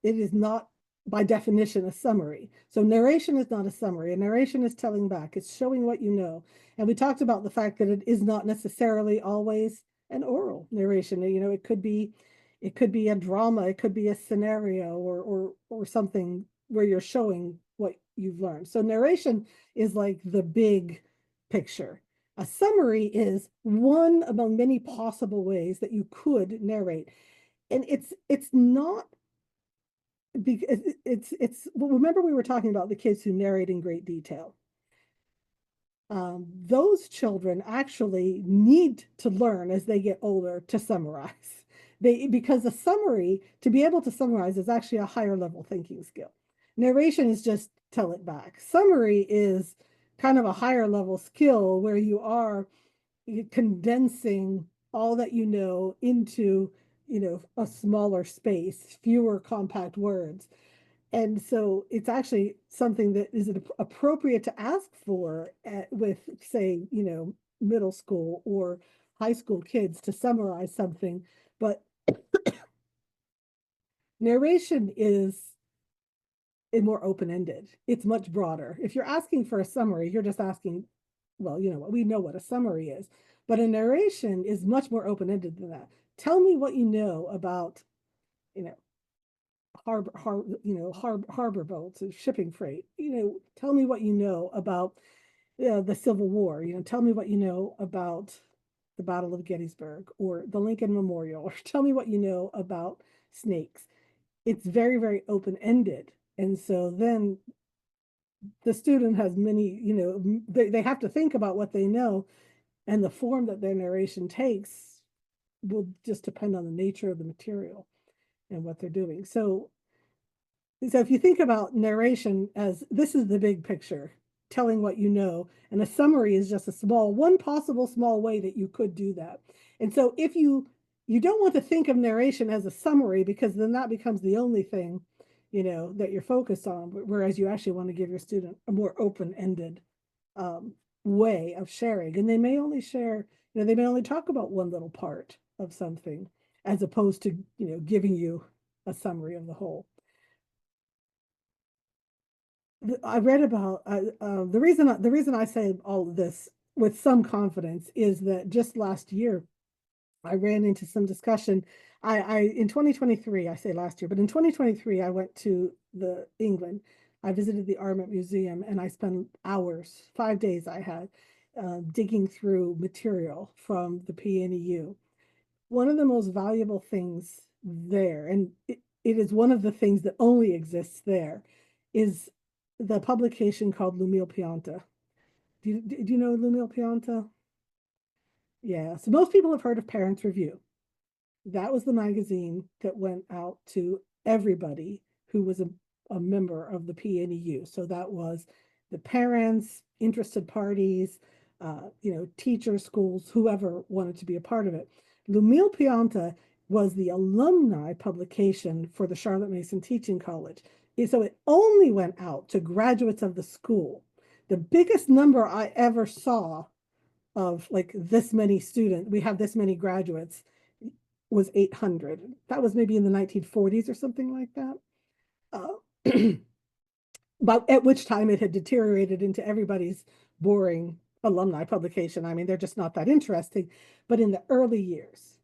it is not by definition a summary. So narration is not a summary. A narration is telling back. It's showing what you know. And we talked about the fact that it is not necessarily always an oral narration. It could be a drama, it could be a scenario, or something where you're showing what you've learned. So narration is like the big picture. A summary is one among many possible ways that you could narrate. And it's not because well, remember we were talking about the kids who narrate in great detail. Those children actually need to learn as they get older to summarize. Because a summary, to be able to summarize, is actually a higher level thinking skill. Narration is just tell it back. Summary is kind of a higher level skill where you are condensing all that you know into a smaller space, fewer compact words. And so it's actually something that is appropriate to ask for with, say, middle school or high school kids to summarize something. But narration is more open-ended. It's much broader. If you're asking for a summary, you're just asking, well, we know what a summary is, but a narration is much more open-ended than that. Tell me what you know about, you know, harbor boats and shipping freight. Tell me what you know about the Civil War. Tell me what you know about the Battle of Gettysburg or the Lincoln Memorial, or tell me what you know about snakes. It's very, very open-ended. And so then the student has many, they have to think about what they know, and the form that their narration takes will just depend on the nature of the material and what they're doing. So if you think about narration as this is the big picture, telling what you know, and a summary is just one possible small way that you could do that. And so if you don't want to think of narration as a summary, because then that becomes the only thing, that you're focused on, whereas you actually want to give your student a more open-ended way of sharing. And they may only share, they may only talk about one little part of something, as opposed to, giving you a summary of the whole. I read about the reason I say all of this with some confidence is that just last year I ran into some discussion. I in 2023, I say last year, but in 2023, I went to the England. I visited the Art Museum and I spent hours, 5 days I had, digging through material from the PNEU. One of the most valuable things there, and it is one of the things that only exists there, is the publication called Lumile Pianta. Do you know Lumile Pianta? Yeah, so most people have heard of Parents Review. That was the magazine that went out to everybody who was a member of the PNEU. So that was the parents, interested parties, teachers, schools, whoever wanted to be a part of it. Lumile Pianta was the alumni publication for the Charlotte Mason Teaching College. So it only went out to graduates of the school. The biggest number I ever saw of like this many students, we have this many graduates, was 800. That was maybe in the 1940s or something like that. Uh, but at which time it had deteriorated into everybody's boring alumni publication. I mean, they're just not that interesting. But in the early years,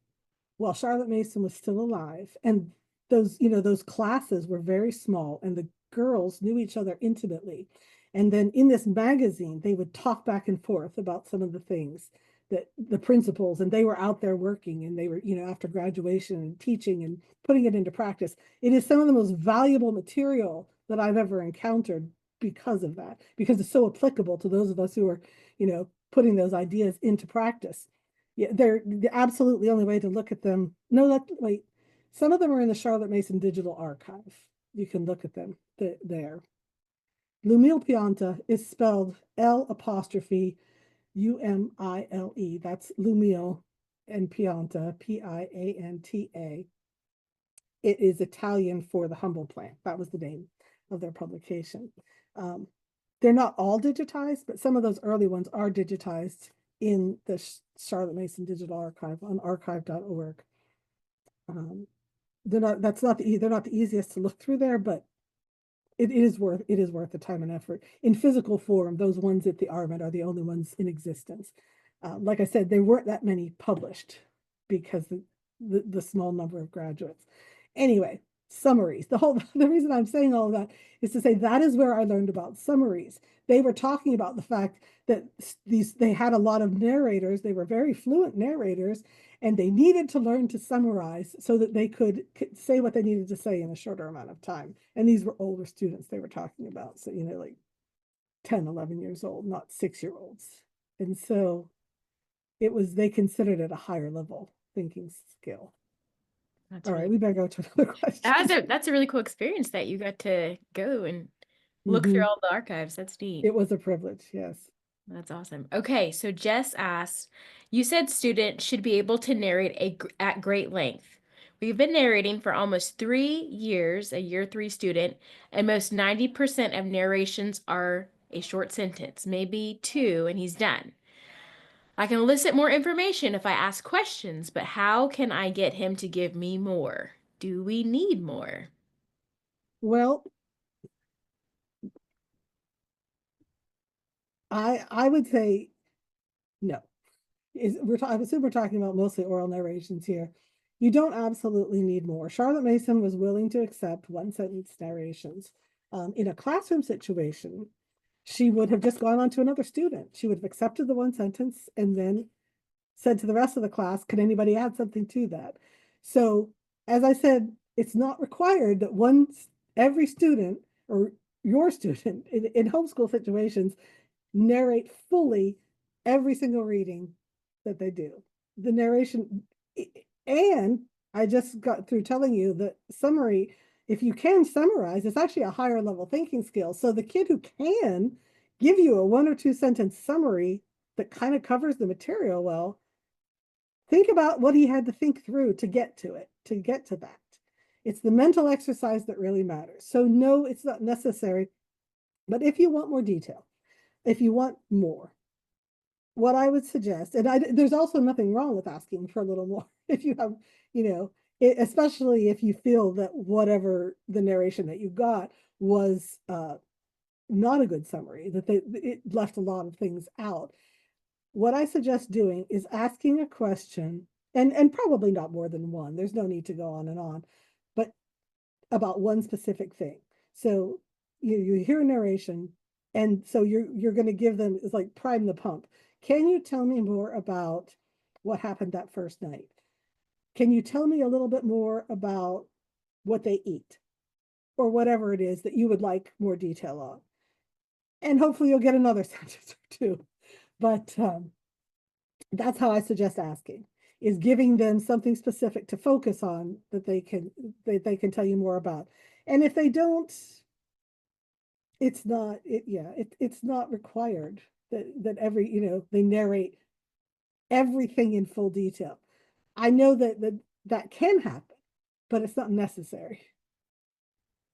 while Charlotte Mason was still alive, and those classes were very small, and the girls knew each other intimately. And then in this magazine, they would talk back and forth about some of the things that the principals, and they were out there working, and they were, after graduation and teaching and putting it into practice. It is some of the most valuable material that I've ever encountered because of that, because it's so applicable to those of us who are, putting those ideas into practice. Yeah, they're the absolutely only way to look at them. No, wait. Some of them are in the Charlotte Mason Digital Archive. You can look at them there. Lumile Pianta is spelled L apostrophe Umile. That's Lumile and Pianta, Pianta. It is Italian for the humble plant. That was the name of their publication. Um, they're not all digitized, but some of those early ones are digitized in the Charlotte Mason Digital Archive on archive.org. They're not the easiest to look through there, but it is worth the time and effort. In physical form, those ones at the Arvin are the only ones in existence. Like I said, there weren't that many published because the small number of graduates. Anyway, summaries. The reason I'm saying all of that is to say that is where I learned about summaries. They were talking about the fact that they had a lot of narrators. They were very fluent narrators, and they needed to learn to summarize so that they could say what they needed to say in a shorter amount of time. And these were older students they were talking about. So, like 10, 11 years old, not 6-year-olds. And so they considered it a higher level thinking skill. That's All right, really we better go to another question. that's a really cool experience that you got to go and look through Mhm. all the archives. That's neat. It was a privilege, yes. That's awesome. Okay, so Jess asked, you said students should be able to narrate at great length. We've been narrating for almost 3 years, a year three student, and most 90% of narrations are a short sentence, maybe two, and he's done. I can elicit more information if I ask questions, but how can I get him to give me more? Do we need more? Well, I would say no. I assume we're talking about mostly oral narrations here. You don't absolutely need more. Charlotte Mason was willing to accept one sentence narrations. In a classroom situation, she would have just gone on to another student. She would have accepted the one sentence and then said to the rest of the class, could anybody add something to that? So, as I said, it's not required that every student or your student in homeschool situations narrate fully every single reading that they do. The narration, and I just got through telling you that summary, if you can summarize, it's actually a higher level thinking skill. So the kid who can give you a 1 or 2 sentence summary that kind of covers the material well, think about what he had to think through to get to it, to get to that. It's the mental exercise that really matters. So no, it's not necessary. But if you want more detail, if you want more, what I would suggest, and there's also nothing wrong with asking for a little more if you have, especially if you feel that whatever the narration that you got was not a good summary, that it left a lot of things out. What I suggest doing is asking a question, and probably not more than one. There's no need to go on, but about one specific thing. So you hear a narration, and so you're going to give them, it's like prime the pump. Can you tell me more about what happened that first night? Can you tell me a little bit more about what they eat, or whatever it is that you would like more detail on? And hopefully you'll get another sentence or two. But that's how I suggest asking, is giving them something specific to focus on that they can tell you more about. And if they don't, it's not required that every, they narrate everything in full detail. I know that can happen, but it's not necessary.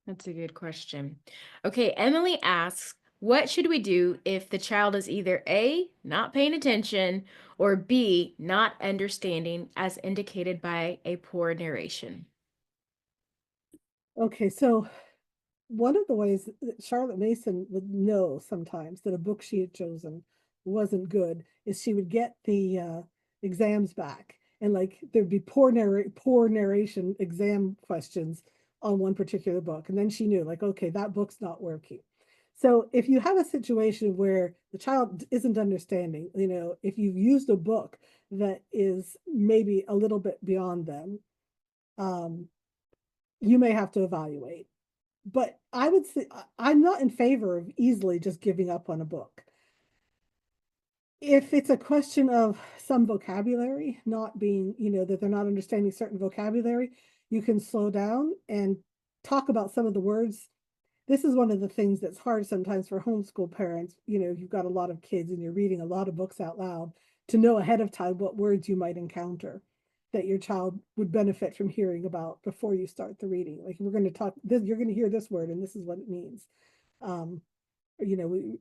That's a good question. Okay, Emily asks, what should we do if the child is either A, not paying attention, or B, not understanding as indicated by a poor narration? Okay, so one of the ways that Charlotte Mason would know sometimes that a book she had chosen wasn't good is she would get the exams back, and like there'd be poor narration exam questions on one particular book, and then she knew, like, okay, that book's not working. So if you have a situation where the child isn't understanding, if you've used a book that is maybe a little bit beyond them, um, you may have to evaluate. But I would say I'm not in favor of easily just giving up on a book. If it's a question of some vocabulary not being, that they're not understanding certain vocabulary, you can slow down and talk about some of the words. This is one of the things that's hard sometimes for homeschool parents. You've got a lot of kids and you're reading a lot of books out loud, to know ahead of time what words you might encounter that your child would benefit from hearing about before you start the reading. Like, we're going to talk this, you're going to hear this word and this is what it means. Um, we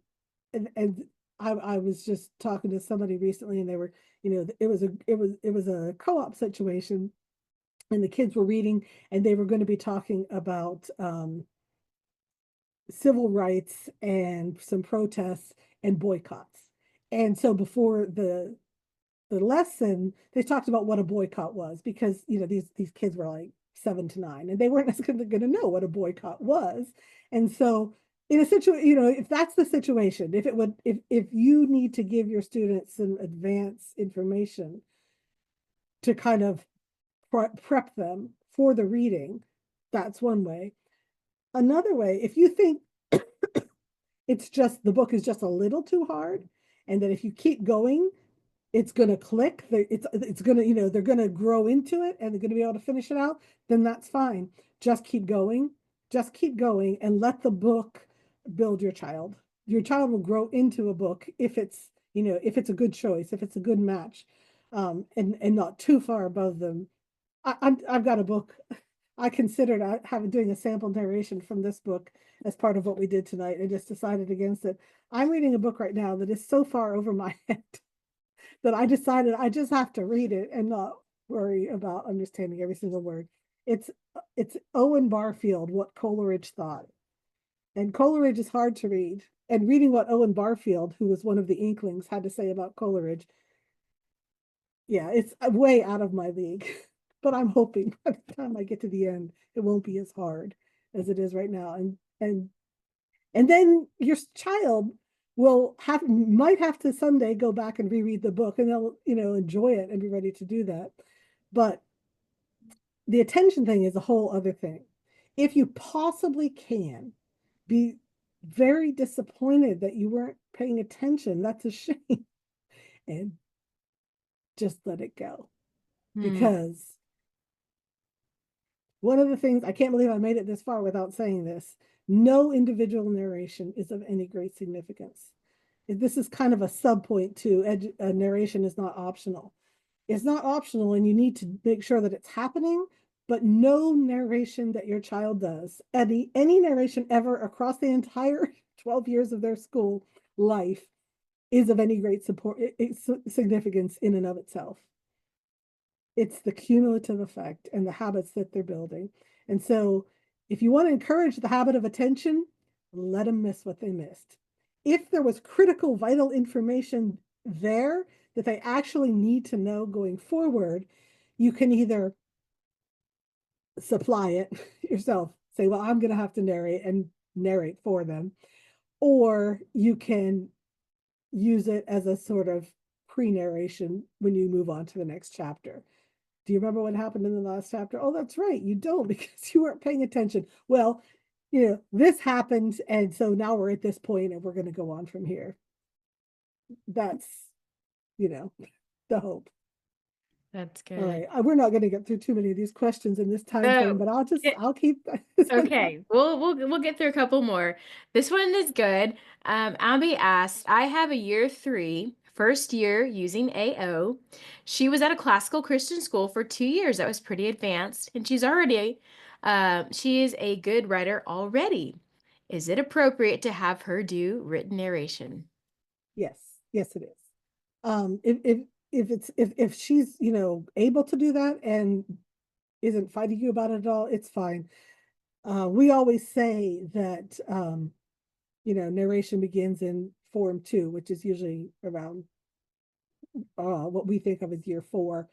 and I was just talking to somebody recently, and they were, it was a co-op situation, and the kids were reading, and they were going to be talking about civil rights and some protests and boycotts. And so before the lesson, they talked about what a boycott was, because these kids were like 7 to 9, and they weren't going to know what a boycott was. And so in a situation, if that's the situation, if you need to give your students some advanced information to kind of prep them for the reading, that's one way. Another way, if you think it's just the book is just a little too hard, and that if you keep going, it's going to click, it's going to, they're going to grow into it and they're going to be able to finish it out, then that's fine. Just keep going. Just keep going and let the book build your child. Your child will grow into a book if it's, if it's a good choice, if it's a good match, and not too far above them. I've got a book. I considered having doing a sample narration from this book as part of what we did tonight, and just decided against it. I'm reading a book right now that is so far over my head that I decided I just have to read it and not worry about understanding every single word. It's it's Owen Barfield, What Coleridge Thought. And Coleridge is hard to read. And reading what Owen Barfield, who was one of the Inklings, had to say about Coleridge, yeah, it's way out of my league. But I'm hoping by the time I get to the end, it won't be as hard as it is right now. And then your child might have to someday go back and reread the book, and they'll, enjoy it and be ready to do that. But the attention thing is a whole other thing. If you possibly can, be very disappointed that you weren't paying attention. That's a shame. And just let it go. Hmm. Because one of the things, I can't believe I made it this far without saying this, no individual narration is of any great significance. This is kind of a sub point to narration is not optional. It's not optional, and you need to make sure that it's happening. But no narration that your child does, any narration ever across the entire 12 years of their school life, is of any great significance in and of itself. It's the cumulative effect and the habits that they're building. And so if you want to encourage the habit of attention, let them miss what they missed. If there was critical, vital information there that they actually need to know going forward, you can either supply it yourself, say, well, I'm going to have to narrate and narrate for them, or you can use it as a sort of pre-narration when you move on to the next chapter. Do you remember what happened in the last chapter? Oh, that's right. You don't because you weren't paying attention. Well, this happened. And so now we're at this point and we're going to go on from here. That's, you know, the hope. That's All good. right. We're not going to get through too many of these questions in this time frame, Oh, but yeah, I'll keep. okay. We'll get through a couple more. This one is good. Abby asked, I have a year three, first year using AO. She was at a classical Christian school for 2 years. That was pretty advanced, and she is a good writer already. Is it appropriate to have her do written narration? Yes, yes, it is. If she's able to do that and isn't fighting you about it at all, it's fine. We always say that narration begins in form 2, which is usually around what we think of as year 4,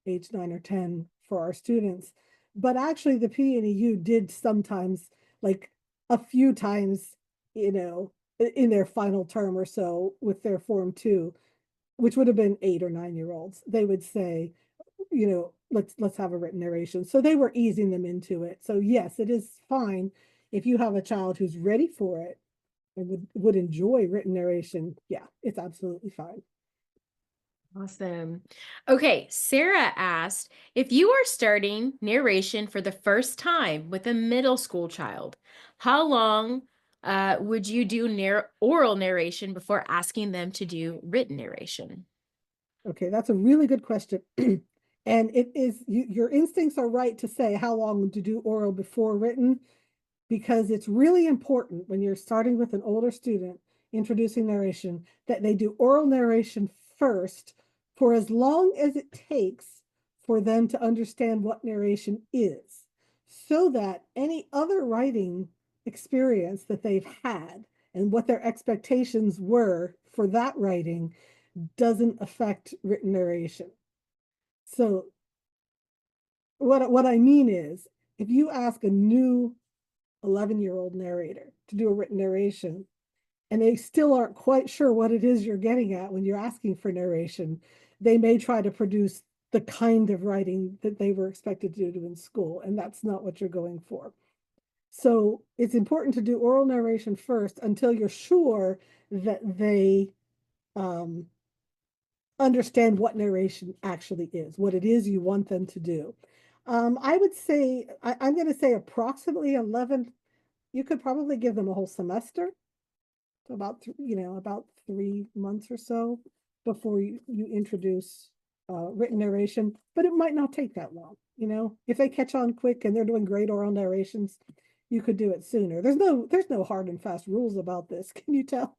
age 9 or 10 for our students. But actually, the PNEU did sometimes, like a few times, in their final term or so with their form 2, which would have been 8 or 9 year olds, they would say, let's have a written narration. So they were easing them into it. So yes, it is fine if you have a child who's ready for it and would enjoy written narration. Yeah, it's absolutely fine. Awesome. Okay, Sarah asked if you are starting narration for the first time with a middle school child, how long would you do oral narration before asking them to do written narration? Okay, that's a really good question. And it is your instincts are right to say how long to do oral before written, because it's really important when you're starting with an older student introducing narration that they do oral narration first for as long as it takes for them to understand what narration is, so that any other writing experience that they've had and what their expectations were for that writing doesn't affect written narration. So what I mean is, if you ask a new 11-year-old narrator to do a written narration and they still aren't quite sure what it is you're getting at when you're asking for narration, they may try to produce the kind of writing that they were expected to do in school, and that's not what you're going for. So it's important to do oral narration first until you're sure that they um, understand what narration actually is, what it is you want them to do. I would say, I'm going to say approximately 11. You could probably give them a whole semester, so about 3 months or so before you introduce written narration, but it might not take that long. If they catch on quick and they're doing great oral narrations, you could do it sooner. There's no hard and fast rules about this. Can you tell?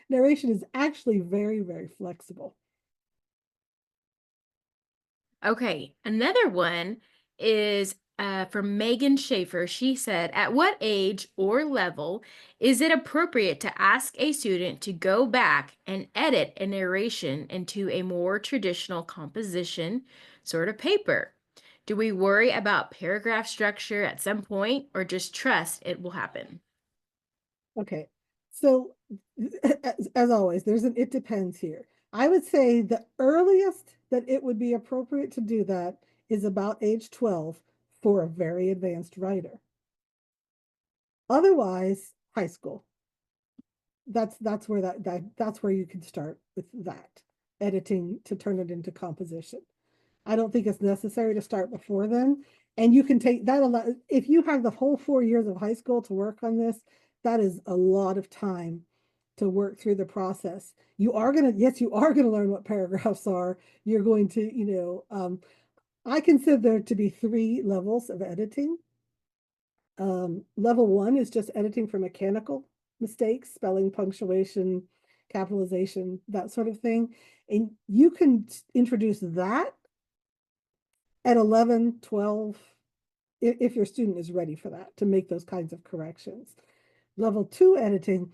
Narration is actually very, very flexible. Okay, another one is from Megan Schaefer. She said, at what age or level is it appropriate to ask a student to go back and edit a narration into a more traditional composition sort of paper? Do we worry about paragraph structure at some point or just trust it will happen? Okay. So as always, it depends here. I would say the earliest that it would be appropriate to do that is about age 12 for a very advanced writer. Otherwise, high school. That's where that's where you can start with that editing to turn it into composition. I don't think it's necessary to start before then. And you can take that a lot. If you have the whole 4 years of high school to work on this, that is a lot of time to work through the process. Yes, you are gonna learn what paragraphs are. You're going to, I consider there to be 3 levels of editing. Level 1 is just editing for mechanical mistakes, spelling, punctuation, capitalization, that sort of thing. And you can introduce that at 11, 12, if your student is ready for that, to make those kinds of corrections. Level two editing,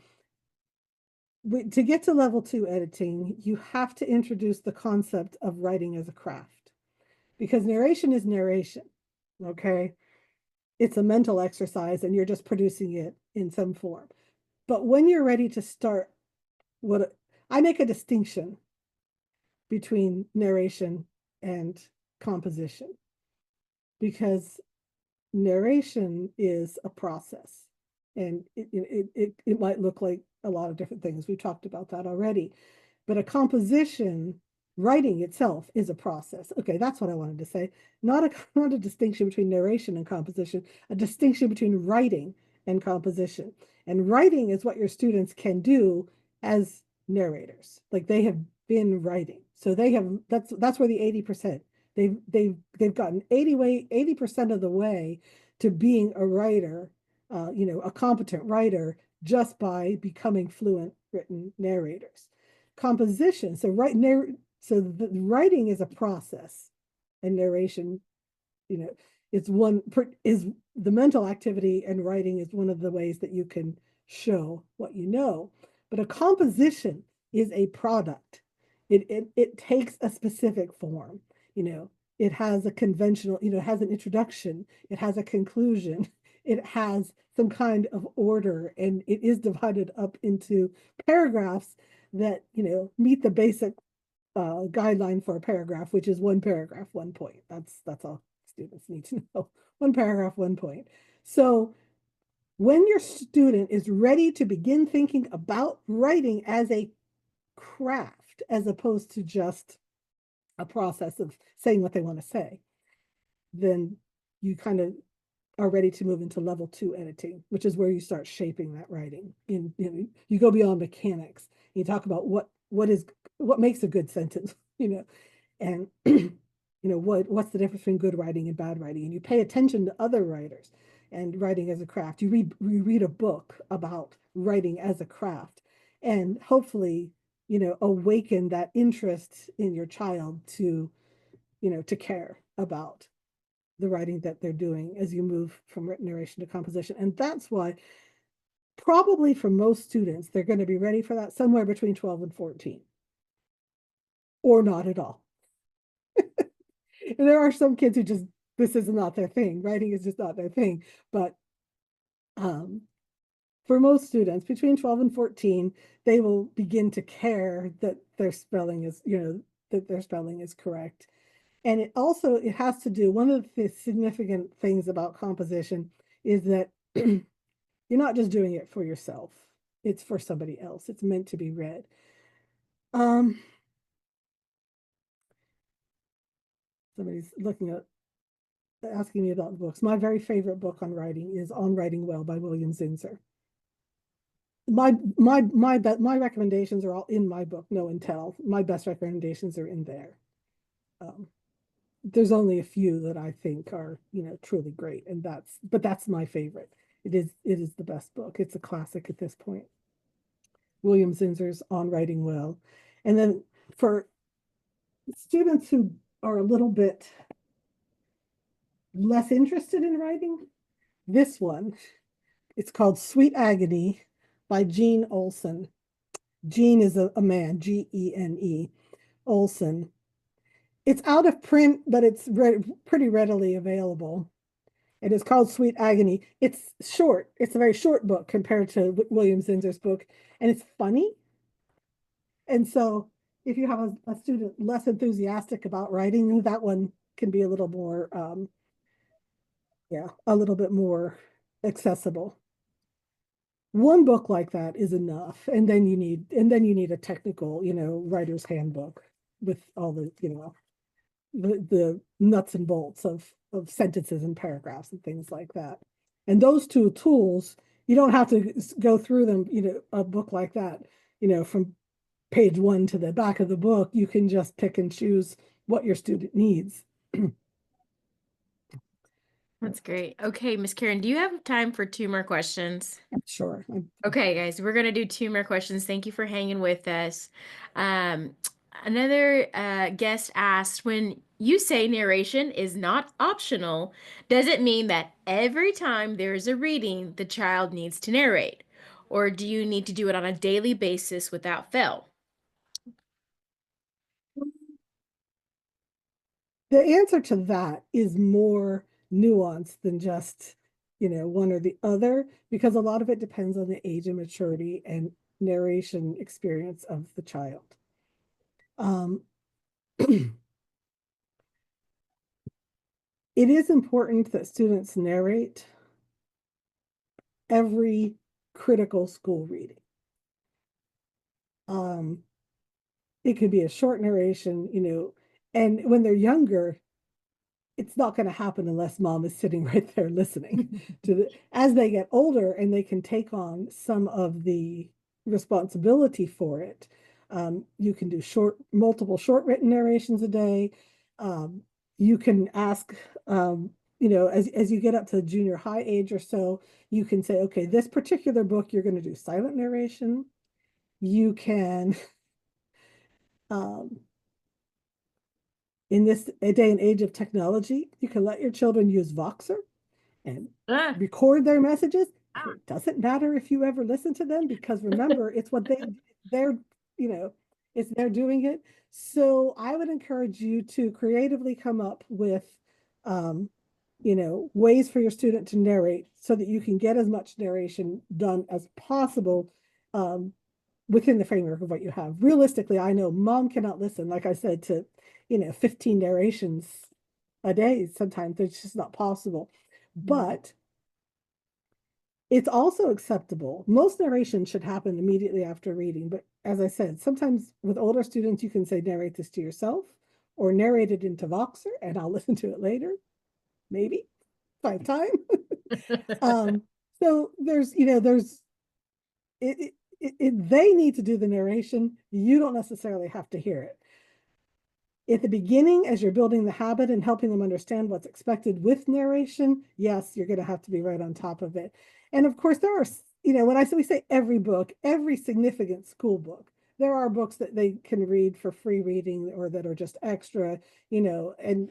to get to level two editing, you have to introduce the concept of writing as a craft because narration is narration. Okay. It's a mental exercise and you're just producing it in some form. But when you're ready to start, what I make a distinction between narration and composition because narration is a process and it might look like a lot of different things. We talked about that already. But a composition, writing itself is a process. Okay, that's what I wanted to say. Not a distinction between narration and composition, a distinction between writing and composition. And writing is what your students can do as narrators. Like they have been writing. So they have that's where the 80%. They've gotten 80% of the way to being a writer, a competent writer just by becoming fluent written narrators. Composition. So the writing is a process, and narration, you know, is the mental activity, and writing is one of the ways that you can show what you know. But a composition is a product. It takes a specific form. It has a conventional, it has an introduction, it has a conclusion, it has some kind of order, and it is divided up into paragraphs that, meet the basic guideline for a paragraph, which is one paragraph, 1 point. That's all students need to know. One paragraph, 1 point. So when your student is ready to begin thinking about writing as a craft, as opposed to just a process of saying what they want to say, then you kind of are ready to move into level two editing, which is where you start shaping that writing. You go beyond mechanics. You talk about what makes a good sentence, and what's the difference between good writing and bad writing, and you pay attention to other writers and writing as a craft. You read a book about writing as a craft, and hopefully, awaken that interest in your child to care about the writing that they're doing as you move from written narration to composition. And that's why probably for most students, they're going to be ready for that somewhere between 12 and 14 or not at all. And there are some kids who just, this is not their thing. Writing is just not their thing. But for most students between 12 and 14, they will begin to care that their spelling is correct. And it has to do, one of the significant things about composition is that you're not just doing it for yourself. It's for somebody else. It's meant to be read. Somebody's asking me about books. My very favorite book on writing is On Writing Well by William Zinsser. My recommendations are all in my book, No and Tell. My best recommendations are in there. There's only a few that I think are, truly great, and that's my favorite. It is the best book. It's a classic at this point. William Zinsser's On Writing Well. And then for students who are a little bit less interested in writing, this one, it's called Sweet Agony by Gene Olson. Gene is a man, Gene Olson. It's out of print, but it's pretty readily available. It is called Sweet Agony. It's short. It's a very short book compared to William Zinsser's book, and it's funny. And so if you have a student less enthusiastic about writing, that one can be a little more, a little bit more accessible. One book like that is enough, and then you need a technical, writer's handbook with all the nuts and bolts of sentences and paragraphs and things like that. And those two tools, you don't have to go through them, a book like that, from page 1 to the back of the book. You can just pick and choose what your student needs. That's great. Okay, Miss Karen, do you have time for 2 more questions? Sure. Okay, guys, we're gonna do 2 more questions. Thank you for hanging with us. Um, Another guest asked, when you say narration is not optional, does it mean that every time there's a reading, the child needs to narrate? or do you need to do it on a daily basis without fail? The answer to that is more nuanced than just, one or the other, because a lot of it depends on the age and maturity and narration experience of the child. Um, it is important that students narrate every critical school reading. Um, it could be a short narration, and when they're younger, it's not going to happen unless mom is sitting right there listening as they get older and they can take on some of the responsibility for it. You can do multiple short written narrations a day. um, you can ask, as you get up to the junior high age or so, you can say, okay, this particular book you're going to do silent narration. You can um, in this day and age of technology, you can let your children use Voxer and Ah. record their messages. And it doesn't matter if you ever listen to them, because remember, it's what they're, you know, they're doing it. So I would encourage you to creatively come up with, um, ways for your student to narrate so that you can get as much narration done as possible. Um, Within the framework of what you have. Realistically, I know mom cannot listen, like I said, to, 15 narrations a day. Sometimes it's just not possible. But it's also acceptable. Most narration should happen immediately after reading. But as I said, sometimes with older students, you can say, narrate this to yourself or narrate it into Voxer and I'll listen to it later, maybe if I have time. um, so they need to do the narration. You don't necessarily have to hear it. At the beginning, as you're building the habit and helping them understand what's expected with narration, yes, you're going to have to be right on top of it. And of course, there are, when we say every book, every significant school book, there are books that they can read for free reading or that are just extra, and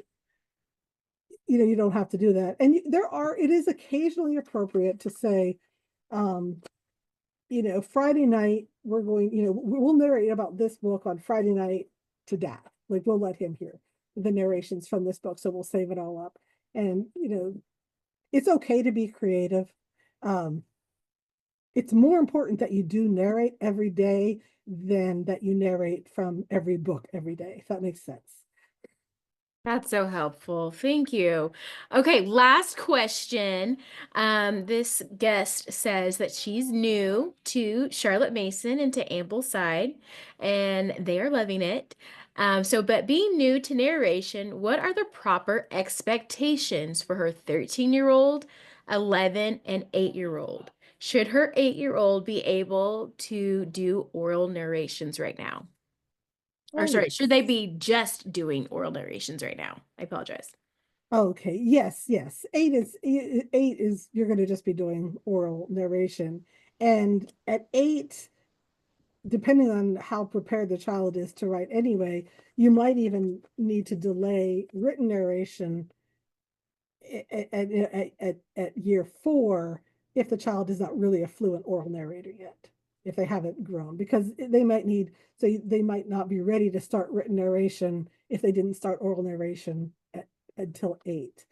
you don't have to do that. And it is occasionally appropriate to say, um, Friday night, we'll narrate about this book on Friday night to dad. Like we'll let him hear the narrations from this book. So we'll save it all up. And, it's okay to be creative. Um, it's more important that you do narrate every day than that you narrate from every book every day, if that makes sense. That's so helpful. Thank you. Okay, last question. This guest says that she's new to Charlotte Mason and to Ambleside, and they are loving it. But being new to narration, what are the proper expectations for her 13-year-old, 11, and 8-year-old? Should her 8-year-old be able to do oral narrations right now? Or Oh, sorry, yes. should they be just doing oral narrations right now? I apologize. Okay. Yes. Yes. Eight is you're going to just be doing oral narration. And at eight, depending on how prepared the child is to write anyway, you might even need to delay written narration at year 4 if the child is not really a fluent oral narrator yet, if they haven't grown, because they might not be ready to start written narration if they didn't start oral narration until 8.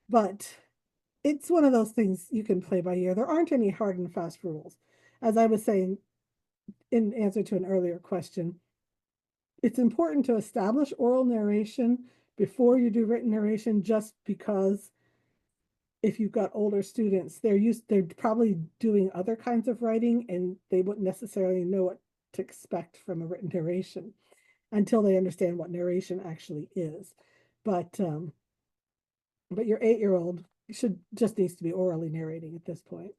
But it's one of those things you can play by ear. There aren't any hard and fast rules. As I was saying in answer to an earlier question, it's important to establish oral narration before you do written narration, just because if you've got older students, they're probably doing other kinds of writing and they wouldn't necessarily know what to expect from a written narration until they understand what narration actually is. But your 8-year-old should just needs to be orally narrating at this point.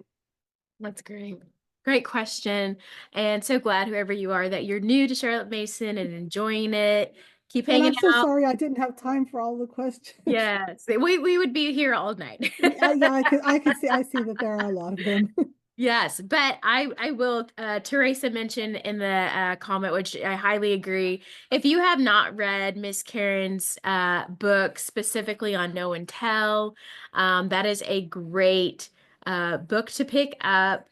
That's great. Great question. And so glad, whoever you are, that you're new to Charlotte Mason and enjoying it. Keep And hanging I'm so out. sorry I didn't have time for all the questions. Yes, we would be here all night. Yeah, I see that there are a lot of them. Yes, but I will Teresa mentioned in the comment, which I highly agree. If you have not read Miss Karen's book specifically on No and Tell, that is a great book to pick up.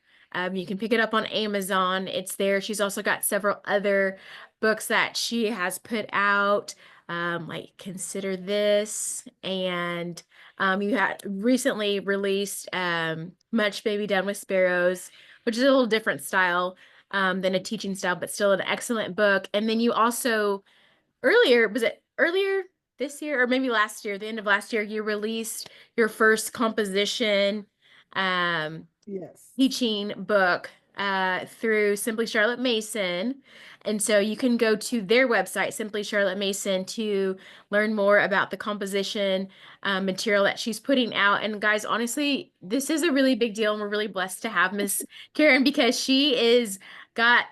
You can pick it up on Amazon. It's there. She's also got several other books that she has put out, like Consider This, and you had recently released Much Baby Done with Sparrows, which is a little different style than a teaching style, but still an excellent book. And then you also was it earlier this year or maybe last year, the end of last year, you released your first composition um, Yes. teaching book through Simply Charlotte Mason. And so you can go to their website, Simply Charlotte Mason, to learn more about the composition material that she's putting out. And guys, honestly, this is a really big deal, and we're really blessed to have Miss Karen because she is got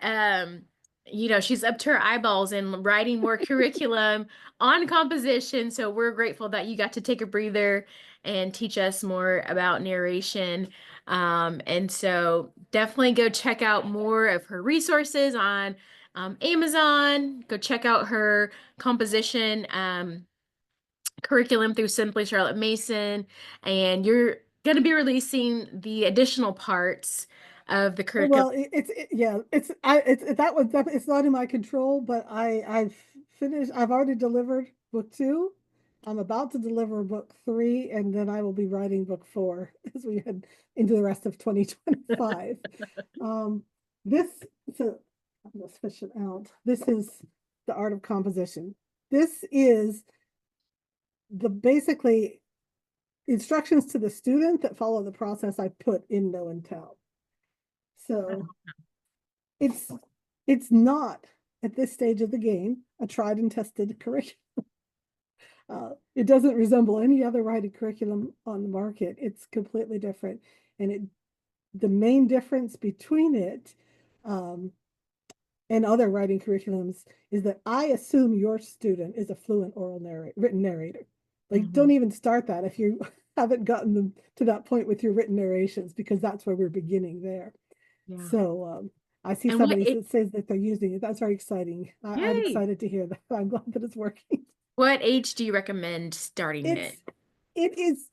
she's up to her eyeballs in writing more curriculum on composition. So we're grateful that you got to take a breather and teach us more about narration. And so definitely go check out more of her resources on Amazon. Go check out her composition curriculum through Simply Charlotte Mason. And you're going to be releasing the additional parts of the curriculum. Well, yeah, it's not in my control, but I've finished. I've already delivered book two. I'm about to deliver book three, and then I will be writing book four as we head into the rest of 2025. Um, this so I'm gonna switch it out. This is the art of composition. This is the basically instructions to the student that follow the process I put in Know and Tell. So it's it's not at this stage of the game a tried and tested curriculum. It doesn't resemble any other writing curriculum on the market. It's completely different, and the main difference between it um, and other writing curriculums is that I assume your student is a fluent written narrator. Like, Mhm. don't even start that if you haven't gotten them to that point with your written narrations, because that's where we're beginning there. Yeah. So I see And somebody that says that they're using it. That's very exciting. I'm yay. excited to hear that. I'm glad that it's working. What age do you recommend starting It's it? it is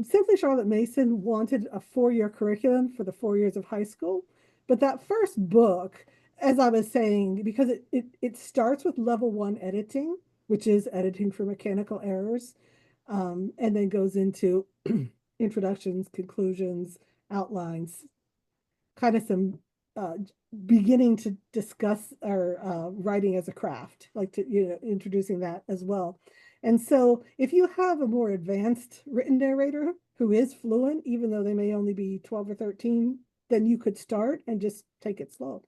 Simply Charlotte Mason wanted a 4-year curriculum for the 4 years of high school, but that first book, as I was saying, because it starts with level one editing, which is editing for mechanical errors, and then goes into introductions, conclusions, outlines, kind of some uh, beginning to discuss our writing as a craft, like to introducing that as well. And so, if you have a more advanced written narrator who is fluent, even though they may only be 12 or 13, then you could start and just take it slow.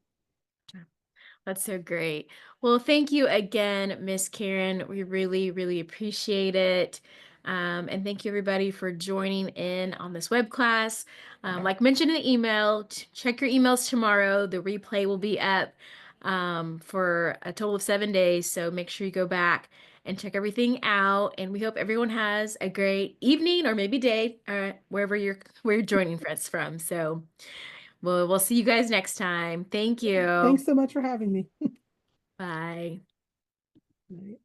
That's so great. Well, thank you again, Miss Karen. We really, really appreciate it. And thank you, everybody, for joining in on this web class. Like mentioned in the email, check your emails tomorrow. The replay will be up for a total of 7 days. So make sure you go back and check everything out. And we hope everyone has a great evening or maybe day, where you're joining us from. So we'll see you guys next time. Thank you. Thanks so much for having me. Bye. Right.